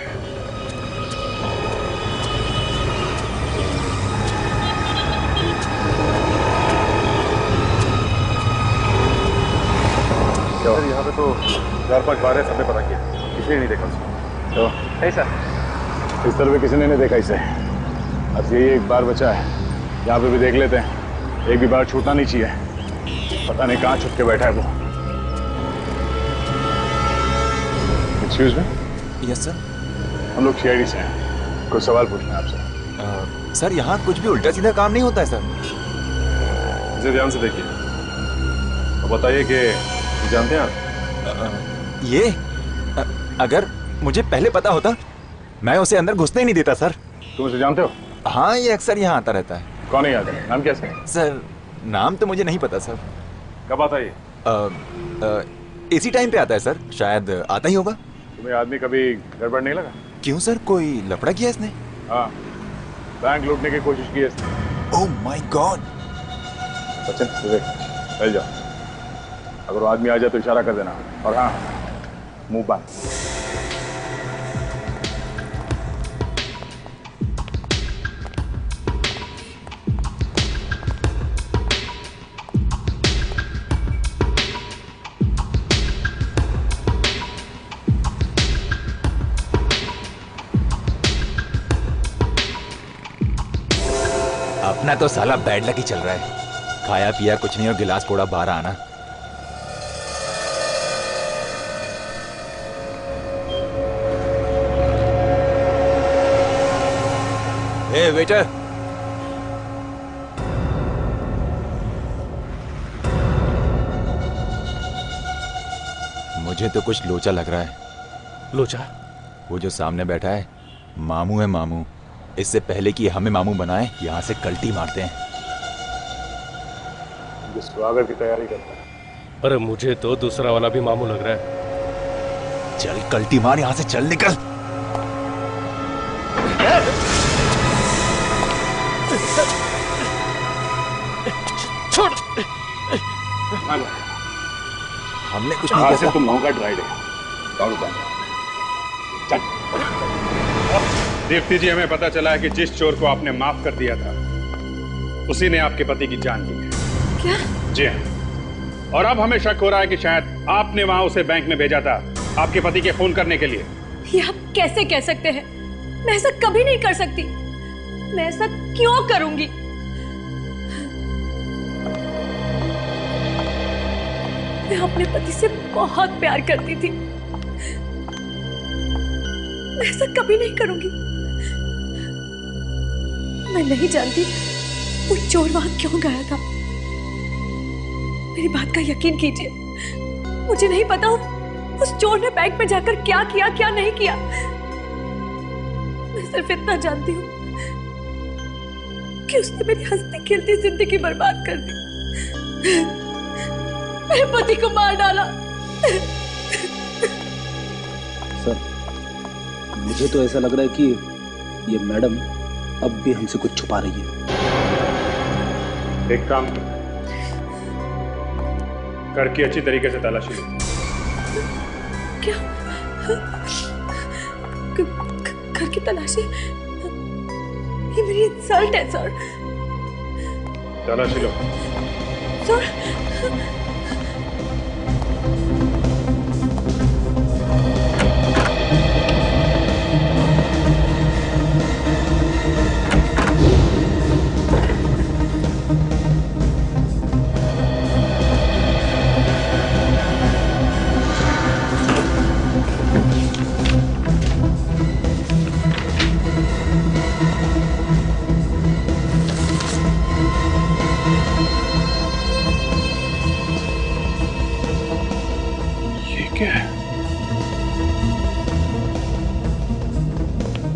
[SPEAKER 5] सर, यहाँ पे तो 4-5 बार है, सबने पता किया, किसी ने नहीं देखा उसको। तो नहीं सर, इस तरह पे किसी ने नहीं देखा इसे। अब यही एक बार बचा है, यहाँ पे भी देख लेते हैं, एक भी बार छूटना नहीं चाहिए। पता नहीं कहाँ छुप के बैठा है वो। Excuse me.
[SPEAKER 2] Yes sir.
[SPEAKER 5] हम लोग सीआईडी से हैं, कुछ सवाल पूछना है आपसे।
[SPEAKER 2] सर, यहाँ कुछ भी उल्टा सीधा काम नहीं होता है सर।
[SPEAKER 5] इसे ध्यान से देखिए और बताइए कि जानते हैं आप
[SPEAKER 2] ये अगर मुझे पहले पता होता मैं उसे अंदर घुसने ही नहीं देता सर।
[SPEAKER 5] तुम उसे जानते हो?
[SPEAKER 2] हाँ, ये अक्सर यहाँ आता रहता है।
[SPEAKER 5] कौन है आता है? नाम कैसे है?
[SPEAKER 2] सर, नाम तो मुझे नहीं पता सर।
[SPEAKER 5] कब आता है ये?
[SPEAKER 2] इसी टाइम पे आता है सर, शायद आता ही होगा।
[SPEAKER 5] तुम्हें आदमी कभी गड़बड़ नहीं लगा?
[SPEAKER 2] क्यों सर, कोई लफड़ा किया इसने?
[SPEAKER 5] हाँ, बैंक लूटने की कोशिश की है इसने।
[SPEAKER 2] Oh my God.
[SPEAKER 5] Bachchan, Vivek, चल जाओ। अगर वो आदमी आ जाए तो इशारा कर देना, और हाँ, मुंह बंद।
[SPEAKER 2] अपना तो साला बैड लक ही चल रहा है। खाया पिया कुछ नहीं और गिलास फोड़ा बाहर आना। ए वेटर, मुझे तो कुछ लोचा लग रहा है।
[SPEAKER 3] लोचा?
[SPEAKER 2] वो जो सामने बैठा है मामू है मामू। इससे पहले कि हमें मामू बनाए यहाँ से कल्टी मारते हैं।
[SPEAKER 5] स्वागत की तैयारी करता है।
[SPEAKER 3] अरे मुझे तो दूसरा वाला भी मामू लग रहा है।
[SPEAKER 2] चल कल्टी मार, यहाँ से चल निकल।
[SPEAKER 3] छोड़।
[SPEAKER 2] हमने कुछ
[SPEAKER 5] आज
[SPEAKER 2] नहीं
[SPEAKER 5] से
[SPEAKER 2] किया।
[SPEAKER 5] तुम लोगों का ड्राइड है। चल। दीप्ति जी, हमें पता चला है कि जिस चोर को आपने माफ कर दिया था उसी ने आपके पति की जान ली है।
[SPEAKER 13] क्या?
[SPEAKER 5] जी हाँ। और अब हमें शक हो रहा है कि शायद आपने वहां उसे बैंक में भेजा था आपके पति के खून करने के लिए।
[SPEAKER 13] ये आप कैसे कह सकते हैं? मैं ऐसा कभी नहीं कर सकती। मैं ऐसा क्यों करूंगी? मैं अपने पति से बहुत प्यार करती थी। मैं ऐसा कभी नहीं करूंगी। मैं नहीं जानती वो चोर वहां क्यों गया था। मेरी बात का यकीन कीजिए, मुझे नहीं पता उस चोर ने बैंक में जाकर क्या किया क्या नहीं किया। मैं सिर्फ इतना जानती हूँ कि उसने मेरी हंसती खेलती जिंदगी बर्बाद कर दी। मेरे पति को मार डाला।
[SPEAKER 7] सर, मुझे तो ऐसा लग रहा है कि ये मैडम अब भी हमसे कुछ छुपा रही है।
[SPEAKER 5] एक काम कर की अच्छी तरीके से तलाशी लो।
[SPEAKER 13] क्या? घर की तलाशी? ये मेरी इंसल्ट है सर।
[SPEAKER 5] तलाशी लो।
[SPEAKER 13] सर,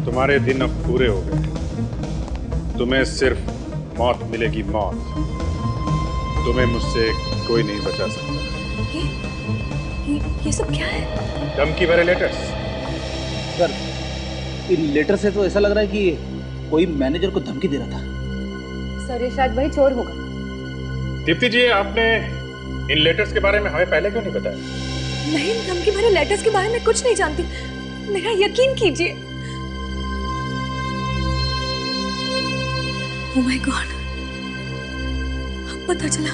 [SPEAKER 5] तुम्हारे दिन अब पूरे हो गए। तुम्हें सिर्फ मौत मिलेगी, मौत। तुम्हें मुझसे कोई नहीं बचा सकता।
[SPEAKER 13] ये सब क्या है?
[SPEAKER 5] धमकी भरे लेटर्स।
[SPEAKER 7] सर, इन लेटर से तो ऐसा लग रहा है कि कोई मैनेजर को धमकी दे रहा था।
[SPEAKER 14] सर, ये शायद वही चोर होगा।
[SPEAKER 5] दीप्ति जी, आपने इन लेटर्स के बारे में हमें पहले क्यों नहीं बताया?
[SPEAKER 13] नहीं, धमकी भरे लेटर्स के बारे में कुछ नहीं जानती। मेरा यकीन कीजिए। ओह माय गॉड, अब पता चला।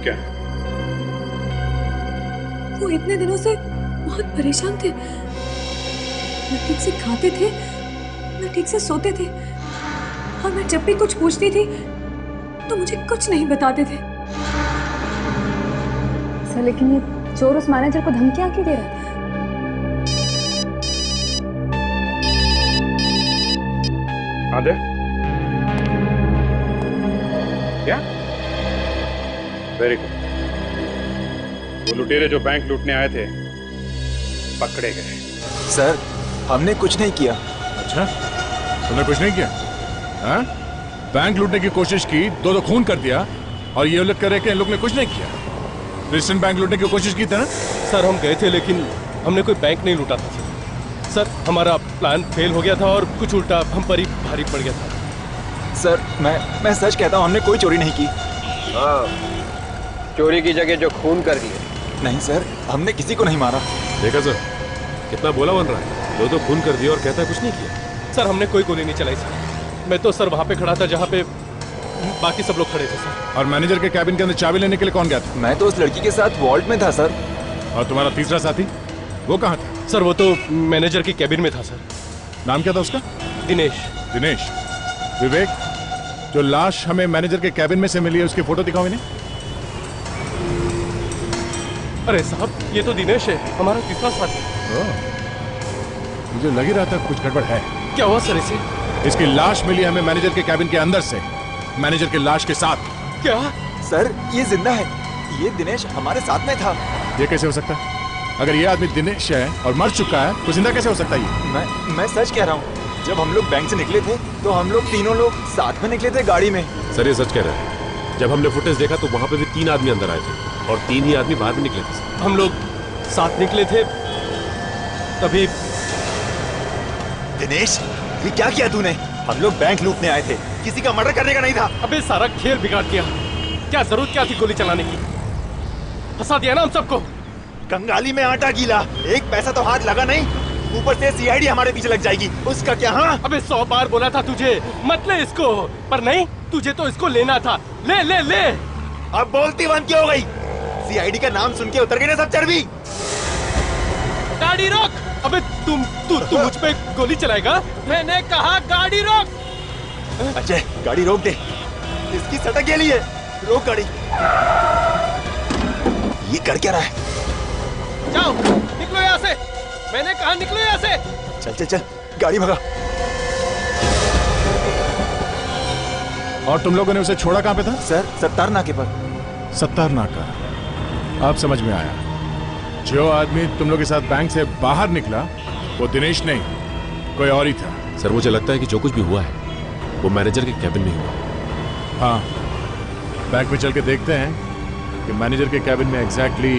[SPEAKER 5] क्या?
[SPEAKER 13] वो इतने दिनों से बहुत परेशान थे। न ठीक से खाते थे, न ठीक से सोते थे, और मैं जब भी कुछ पूछती थी तो मुझे कुछ नहीं बताते थे।
[SPEAKER 14] सर, लेकिन ये चोर उस मैनेजर को धमकियां क्यों दे रहा था?
[SPEAKER 5] आदे? क्या? Very good. वो लुटेरे जो बैंक लूटने आए थे पकड़े गए।
[SPEAKER 2] सर, हमने कुछ नहीं किया।
[SPEAKER 5] अच्छा, तुमने कुछ नहीं किया? हाँ? बैंक लूटने की कोशिश की, दो खून कर दिया, और ये लोग कह रहे कि इन लोग ने कुछ नहीं किया। रिसेंट बैंक लूटने की कोशिश की थी ना?
[SPEAKER 3] सर, हम गए थे लेकिन हमने कोई बैंक नहीं लूटा था सर। हमारा प्लान फेल हो गया था और कुछ उल्टा हम पर ही भारी पड़ गया था।
[SPEAKER 2] सर, मैं सच कहता हूँ, हमने कोई चोरी नहीं की।
[SPEAKER 15] हाँ, चोरी की जगह जो खून कर दिए।
[SPEAKER 2] नहीं सर, हमने किसी को नहीं मारा।
[SPEAKER 16] देखा सर, कितना बोला बन रहा है। दो खून कर दिया और कहता है कुछ नहीं किया।
[SPEAKER 3] सर, हमने कोई गोली नहीं चलाई सर। मैं तो सर वहाँ पे खड़ा था जहाँ पे बाकी सब लोग खड़े थे सर।
[SPEAKER 5] और मैनेजर के कैबिन के अंदर चाबी लेने के लिए कौन गया था?
[SPEAKER 2] मैं तो उस लड़की के साथ वॉल्ट में था सर।
[SPEAKER 5] और तुम्हारा तीसरा साथी वो कहाँ था?
[SPEAKER 3] सर, वो तो मैनेजर की कैबिन में था सर।
[SPEAKER 5] नाम क्या था उसका?
[SPEAKER 3] दिनेश।
[SPEAKER 5] दिनेश। विवेक, जो लाश हमें मैनेजर के कैबिन में से मिली है उसकी फोटो दिखाओ इन्हें।
[SPEAKER 3] अरे साहब, ये तो दिनेश है, हमारा तीसरा साथी।
[SPEAKER 5] मुझे लग ही रहा था कुछ गड़बड़ है।
[SPEAKER 3] क्या हुआ सर इसे?
[SPEAKER 5] इसकी लाश मिली हमें मैनेजर के कैबिन के अंदर से, मैनेजर के लाश के साथ।
[SPEAKER 3] क्या?
[SPEAKER 2] सर, ये जिंदा है। ये दिनेश हमारे साथ में था।
[SPEAKER 5] ये कैसे हो सकता है? अगर ये आदमी दिनेश है और मर चुका है तो जिंदा कैसे हो सकता है ये?
[SPEAKER 2] मैं सच कह रहा हूँ। जब हम लोग बैंक से निकले थे तो हम लोग तीनों लोग साथ में निकले थे गाड़ी में।
[SPEAKER 16] सर, ये सच कह रहे हैं। जब हमने फुटेज देखा तो वहाँ पे भी 3 आदमी अंदर आए थे और 3 ही आदमी बाहर भी निकले थे।
[SPEAKER 3] हम लोग साथ निकले थे तभी।
[SPEAKER 2] दिनेश, ये क्या किया तूने? हम लोग बैंक लूटने आए थे, किसी का मर्डर करने का नहीं था।
[SPEAKER 3] अबे सारा खेल बिगाड़ दिया। क्या जरूरत क्या थी गोली चलाने की? फंसा दिया ना हम सबको।
[SPEAKER 2] कंगाली में आटा गीला, एक पैसा तो हाथ लगा नहीं, ऊपर से सीआईडी हमारे पीछे लग जाएगी, उसका क्या? हाँ
[SPEAKER 3] अबे 100 बार बोला था तुझे मत ले इसको, पर नहीं, तुझे तो इसको लेना था। ले ले ले।
[SPEAKER 2] अब बोलती बंद क्यों हो गई? सीआईडी का नाम सुन के उतर गई ना सब चर्बी।
[SPEAKER 3] गाड़ी रोक। अबे तू मुझ पे गोली चलाएगा? मैंने कहा गाड़ी रोक।
[SPEAKER 2] अजय गाड़ी रोक दे, इसकी सटक गेली है, रोक गाड़ी। ये कर क्या रहा है?
[SPEAKER 3] जाओ निकलो यहाँ से, मैंने कहा निकलो यहाँ से।
[SPEAKER 2] चल चल चल गाड़ी भगा।
[SPEAKER 5] और तुम लोगों ने उसे छोड़ा कहाँ पे था?
[SPEAKER 2] सर सत्तार नाके पर।
[SPEAKER 5] सत्तार नाका, अब समझ में आया। जो आदमी तुम लोग के साथ बैंक से बाहर निकला वो दिनेश नहीं, कोई और ही था।
[SPEAKER 16] सर मुझे लगता है कि जो कुछ भी हुआ है वो मैनेजर के कैबिन में हुआ।
[SPEAKER 5] हाँ, बैंक में चल के देखते हैं कि मैनेजर के कैबिन में एग्जैक्टली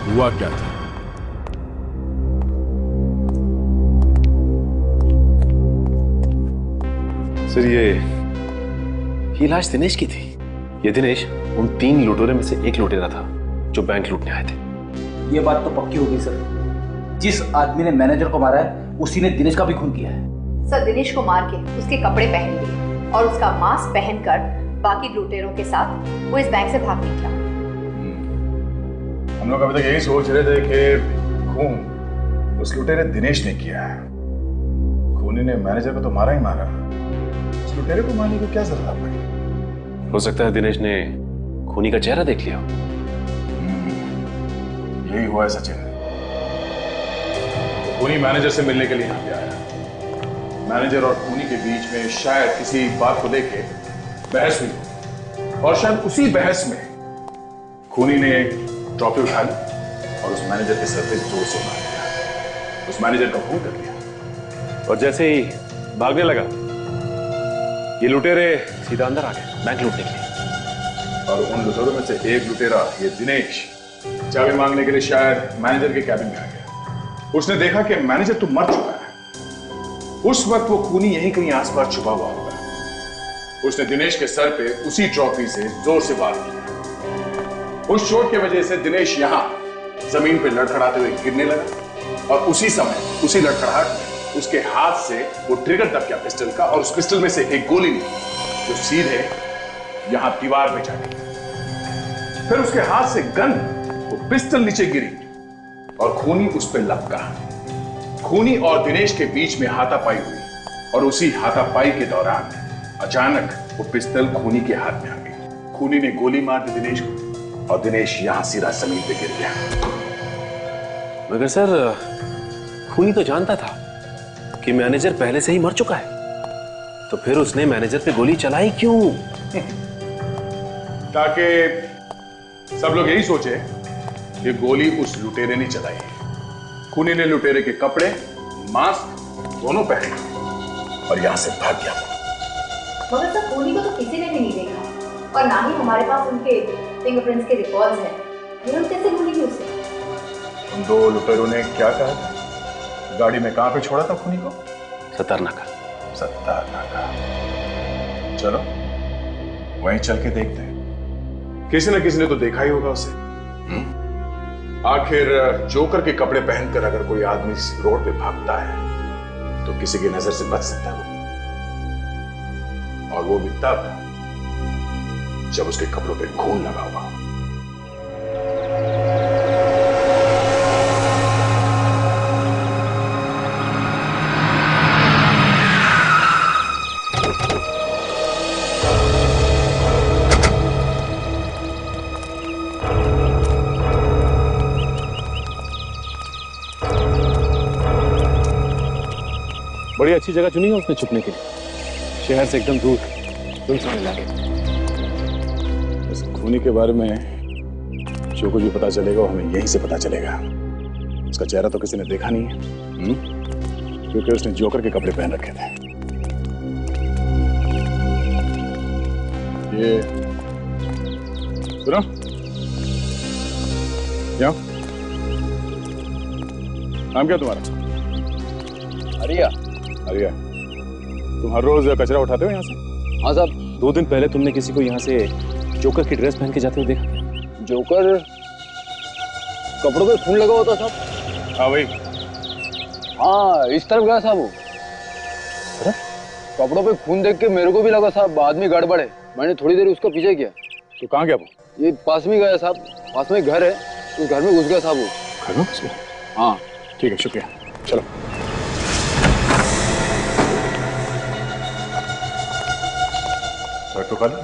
[SPEAKER 5] हुआ क्या था।
[SPEAKER 17] सर ये लाश दिनेश की थी। ये दिनेश उन 3 लुटेरों में से एक लुटेरा था जो बैंक लूटने आए थे।
[SPEAKER 7] ये बात तो पक्की हो गई सर, जिस आदमी ने मैनेजर को मारा है उसी ने दिनेश का भी खून किया है।
[SPEAKER 6] सर दिनेश को मार के उसके कपड़े पहन लिए और उसका मास्क पहनकर बाकी लुटेरों के साथ वो इस बैंक से भाग निकला।
[SPEAKER 5] हम लोग अभी तक यही सोच रहे थे कि खून उस लुटेरे दिनेश ने किया है। खूनी ने मैनेजर को तो मारा ही मारा, उस लुटेरे को मारने की क्या जरूरत पड़ी?
[SPEAKER 17] हो सकता है दिनेश ने खूनी का चेहरा देख लिया।
[SPEAKER 5] यही हुआ है सचिन। खूनी मैनेजर से मिलने के लिए यहाँ पे आया। मैनेजर और खूनी के बीच में शायद किसी बात को लेके बहस हुई और शायद उसी बहस में खूनी ने ट्रॉफी उठा ली और उस मैनेजर के सर पे जोर से मार दिया। उस मैनेजर का खून कर दिया
[SPEAKER 17] और जैसे ही भागने लगा ये लुटेरे सीधा अंदर आ गए बैंक लूटने के लिए।
[SPEAKER 5] और उन लुटेरों में से एक लुटेरा ये दिनेश चाबी मांगने के लिए शायद मैनेजर के कैबिन में आ गया। उसने देखा कि मैनेजर तो मर चुका है। उस वक्त वो खूनी यहीं कहीं आसपास छुपा हुआ होगा। उसने दिनेश के सर पे उसी ट्रॉफी से जोर से वार किया। उस चोट की वजह से दिनेश यहां जमीन पे लड़खड़ाते हुए गिरने लगा और उसी समय उसी लड़खड़ाहट में उसके हाथ से वो ट्रिगर दब गया पिस्टल का और उस पिस्टल में से एक गोली निकली जो सीधे यहां दीवार पे जा गई। फिर उसके हाथ से गन वो पिस्टल नीचे गिरी और खूनी उस पर लपका। खूनी और दिनेश के बीच में हाथापाई हुई और उसी हाथापाई के दौरान अचानक वो पिस्टल खूनी के हाथ में आ गई। खूनी ने गोली मार दी दिनेश को और दिनेश यहां सीधा जमीन पे गिर गया।
[SPEAKER 17] मगर सर खूनी तो जानता था कि मैनेजर पहले से ही मर चुका है, तो फिर उसने मैनेजर पे गोली चलाई क्यों?
[SPEAKER 5] ताकि सब लोग यही सोचे कि गोली उस लुटेरे ने चलाई है। खूनी ने लुटेरे के कपड़े मास्क दोनों पहने और यहां से भाग गया।
[SPEAKER 6] मगर सर खूनी को तो किसी ने भी नहीं देखा और ना ही हमारे पास उनके फिंगरप्रिंट्स के रिकॉर्ड्स हैं। फिर कैसे भूलेंगे उसे?
[SPEAKER 5] उन 2 लुटेरों ने क्या कहा था? गाड़ी में कहां पे छोड़ा था खूनी को?
[SPEAKER 17] सत्तार नाका।
[SPEAKER 5] सत्तार नाका। चलो वहीं चल के देखते हैं। किसी न किसी ने तो देखा ही होगा उसे। आखिर जोकर के कपड़े पहनकर अगर कोई आदमी रोड पे भागता है तो किसी की नजर से बच सकता है और वो भी तब जब उसके कपड़ों पे खून लगा हुआ।
[SPEAKER 17] बड़ी अच्छी जगह चुनी है उसने छुपने के लिए, शहर से एकदम दूर, सुनसान इलाके।
[SPEAKER 5] इस खूनी के बारे में जो कुछ भी पता चलेगा वो हमें यहीं से पता चलेगा। उसका चेहरा तो किसी ने देखा नहीं है, क्योंकि उसने जोकर के कपड़े पहन रखे थे। ये सुनो, क्या नाम क्या तुम्हारा?
[SPEAKER 12] अरिया।
[SPEAKER 5] अरिया, तुम हर रोज कचरा उठाते हो यहाँ से?
[SPEAKER 12] हाँ साहब,
[SPEAKER 17] 2 दिन पहले तुमने किसी को यहाँ से जोकर की ड्रेस पहन के जाते हुए देखा?
[SPEAKER 12] जोकर कपड़ों पे खून लगा होता साहब।
[SPEAKER 11] हाँ भाई,
[SPEAKER 12] हाँ इस तरफ गया साहब वो। कपड़ों पे खून देख के मेरे को भी लगा साहब आदमी गड़बड़ है। मैंने थोड़ी देर उसका पीछे किया।
[SPEAKER 11] तो कहाँ गया वो?
[SPEAKER 12] ये पास में गया साहब, पास में घर है, उस घर में घुस गया साहब वो।
[SPEAKER 11] घर में घुस गया?
[SPEAKER 12] हाँ
[SPEAKER 11] ठीक है, शुक्रिया, चलो। तो खाली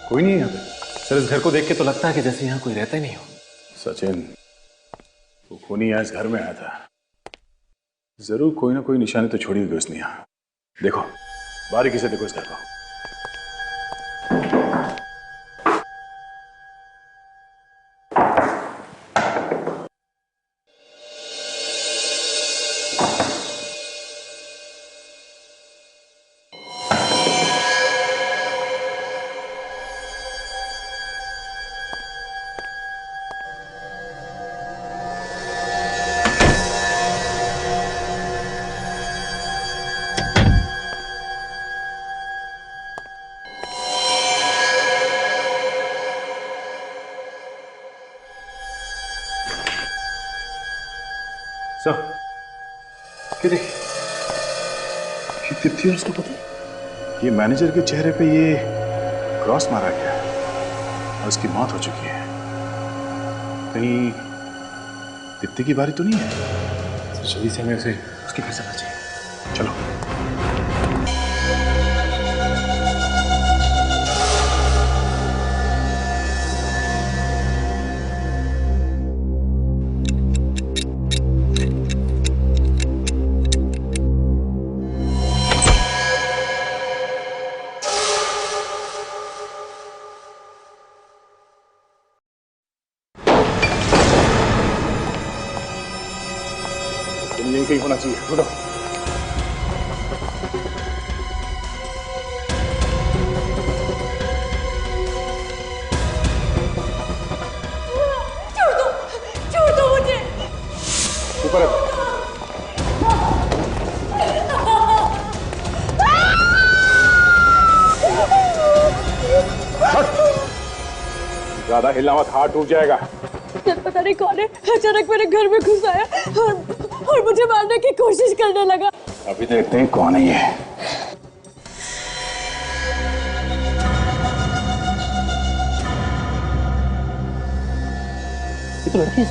[SPEAKER 11] कोई नहीं है यहाँ पे?
[SPEAKER 17] सर इस घर को देख के तो लगता है कि जैसे यहाँ कोई रहता ही नहीं हो।
[SPEAKER 11] सचिन, वो खूनी यहाँ इस घर में आया था, जरूर कोई ना कोई निशानी तो छोड़ी होगी उसने यहाँ। देखो, बारीकी से देखो इस घर को। सर, क्या देखिए, ये तिथि है उसका पता? ये मैनेजर के चेहरे पे ये क्रॉस मारा गया है और उसकी मौत हो चुकी है। कहीं तिथि की बारी तो नहीं है? तो जल्दी से हमें उसे उसकी घर चलना चाहिए। चलो। यही कहीं होना चाहिए। ढूंढो।
[SPEAKER 13] छोड़ दो मुझे।
[SPEAKER 11] ऊपर ज्यादा हिलना मत, हाथ टूट जाएगा।
[SPEAKER 13] पता नहीं कौन है अचानक मेरे घर में घुस आया और मुझे मारने की कोशिश करने लगा।
[SPEAKER 11] अभी देखते हैं कौन है ये।
[SPEAKER 17] तो लड़की है।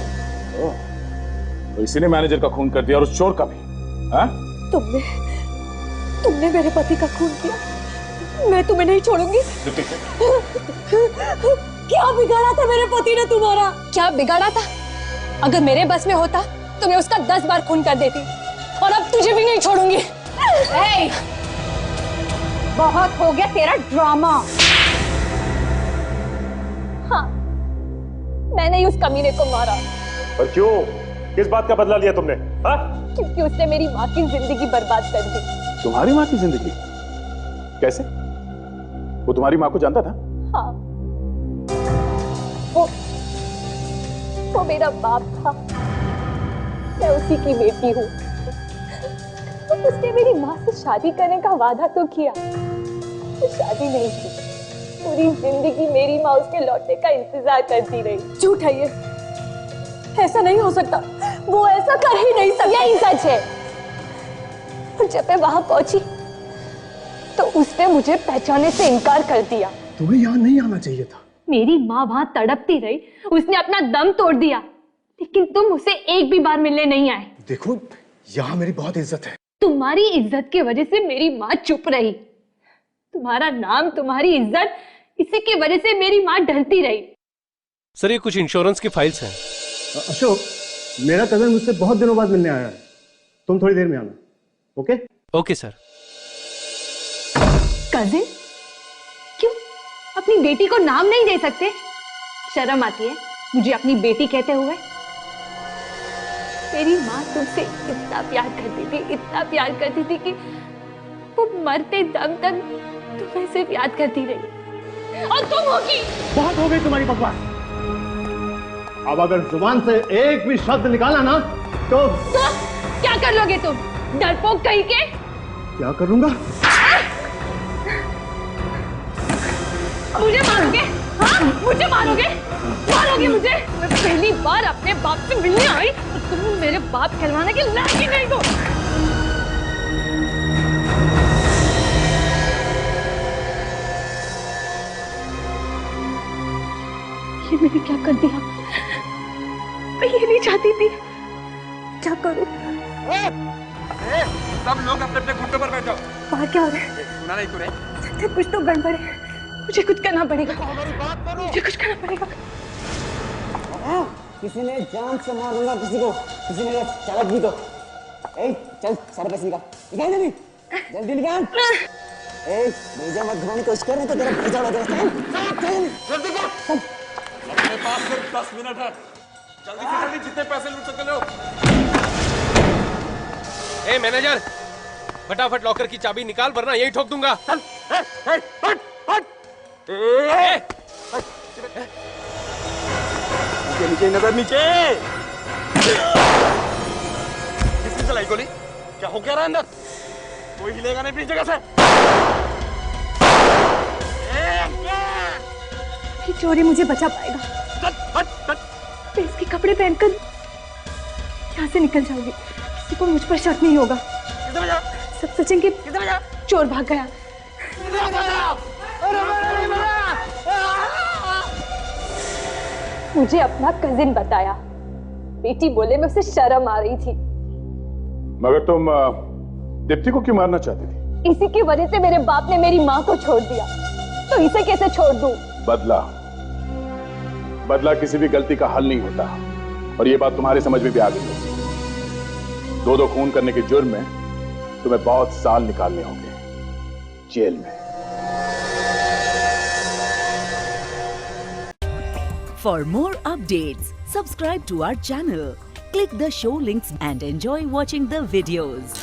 [SPEAKER 11] तो इसी ने मैनेजर का खून कर दिया और उस चोर का भी। हाँ?
[SPEAKER 13] तुमने मेरे पति का खून किया, मैं तुम्हें नहीं छोड़ूंगी। क्या बिगाड़ा था मेरे पति ने तुम्हारा?
[SPEAKER 14] क्या बिगाड़ा था? अगर मेरे बस में होता तो मैं उसका 10 बार खून कर देती, और अब तुझे भी नहीं छोड़ूंगी।
[SPEAKER 6] hey! बहुत हो गया तेरा ड्रामा।
[SPEAKER 14] हाँ, मैंने ही उस कमीने को मारा।
[SPEAKER 16] पर क्यों? किस बात का बदला लिया तुमने? हाँ?
[SPEAKER 14] क्योंकि उसने मेरी माँ की जिंदगी बर्बाद कर दी।
[SPEAKER 11] तुम्हारी माँ की जिंदगी? कैसे? वो तुम्हारी माँ को जानता था?
[SPEAKER 14] हाँ, वो मेरा बाप था, मैं उसी की बेटी हूँ। उसने मेरी माँ से शादी करने का वादा तो किया, तो शादी नहीं की। पूरी जिंदगी मेरी माँ उसके लौटने का इंतजार करती रही।
[SPEAKER 13] झूठ है ये, ऐसा नहीं हो सकता। वो ऐसा कर ही नहीं सकता।
[SPEAKER 14] यही सच है। और जब मैं वहां पहुंची तो उसने मुझे पहचानने से इनकार कर दिया।
[SPEAKER 9] तुम्हें यहाँ नहीं आना चाहिए था।
[SPEAKER 14] मेरी माँ वहां तड़पती रही, उसने अपना दम तोड़ दिया, लेकिन तुम उसे एक भी बार मिलने नहीं आए।
[SPEAKER 9] देखो, यहाँ मेरी बहुत इज्जत है।
[SPEAKER 14] तुम्हारी इज्जत की वजह से मेरी माँ चुप रही। तुम्हारा नाम, तुम्हारी इज्जत, इसी की वजह से मेरी माँ डरती रही।
[SPEAKER 3] सर, ये कुछ इंश्योरेंस की फाइल्स हैं।
[SPEAKER 8] अशोक, मेरा कजन मुझसे बहुत दिनों बाद मिलने आया है, तुम थोड़ी देर में आना। ओके?
[SPEAKER 3] Okay sir.
[SPEAKER 14] कजिन? क्यों? अपनी बेटी को नाम नहीं दे सकते? शर्म आती है मुझे अपनी बेटी कहते हुए? मेरी माँ तुमसे इतना प्यार करती थी, इतना प्यार करती थी कि वो मरते दम तक तुम्हें सिर्फ याद करती रही। और तुम होगी।
[SPEAKER 8] बहुत हो गई तुम्हारी बकवास। अब अगर जुबान से एक भी शब्द निकाला ना तो
[SPEAKER 14] क्या कर लोगे तुम? डरपोक कहीं के?
[SPEAKER 8] क्या करूंगा?
[SPEAKER 14] मुझे मारोगे?
[SPEAKER 13] हाँ? मुझे मारोगे? मारोगे मुझे? मैं पहली बार अपने बाप से मिलने आई और तुम मेरे बाप कहलवाने के लायक ही नहीं हो। ये मैंने क्या कर दिया? मैं ये नहीं चाहती थी। क्या करूं?
[SPEAKER 2] सब लोग अपने अपने घुटनों पर बैठ जाओ।
[SPEAKER 13] बाहर क्या हो रहा है?
[SPEAKER 2] सुना नहीं तूने?
[SPEAKER 13] कुछ तो गड़बड़ है। मुझे कुछ करना पड़ेगा। मुझे कुछ करना पड़ेगा।
[SPEAKER 18] किसी ने जान से मार दूंगा किसी को। किसी ने चालक भी तो। ए, चल सारे पैसे निकाल। निकाल जल्दी। जल्दी निकाल। ए, भेजा मत घुमाने की कोशिश कर रहे तो तेरा भेजा उड़ा देगा।
[SPEAKER 2] जल्दी कर। अपने पास सिर्फ 10 मिनट है। जल्दी से जल्दी जितने पैसे लूट सके लो।
[SPEAKER 3] ए मैनेजर, फटाफट लॉकर की चाबी निकाल वरना यही ठोक दूंगा। चल, हट।
[SPEAKER 2] नीचे नजर नीचे। किसने चलाई गोली? क्या हो क्या रहा है अंदर? कोई हिलेगा नहीं अपनी जगह से।
[SPEAKER 13] ये चोरी मुझे बचा पाएगा। मैं इसके कपड़े पहनकर यहाँ से निकल जाऊंगी। किसी को मुझ पर शक नहीं होगा। सब सोचेंगे चोर भाग गया।
[SPEAKER 14] मुझे अपना कजिन बताया। बेटी बोले में उसे शर्म आ रही थी।
[SPEAKER 5] मगर तुम दीप्ति को क्यों मारना चाहती थी?
[SPEAKER 14] इसी की वजह से मेरे बाप ने मेरी माँ को छोड़ दिया, तो इसे कैसे छोड़ दूं?
[SPEAKER 5] बदला किसी भी गलती का हल नहीं होता, और ये बात तुम्हारी समझ में भी आ गई होगी। दो खून करने के जुर्म में तुम्हें बहुत साल निकालने होंगे जेल में।
[SPEAKER 1] For more updates, subscribe to our channel, click the show links and enjoy watching the videos.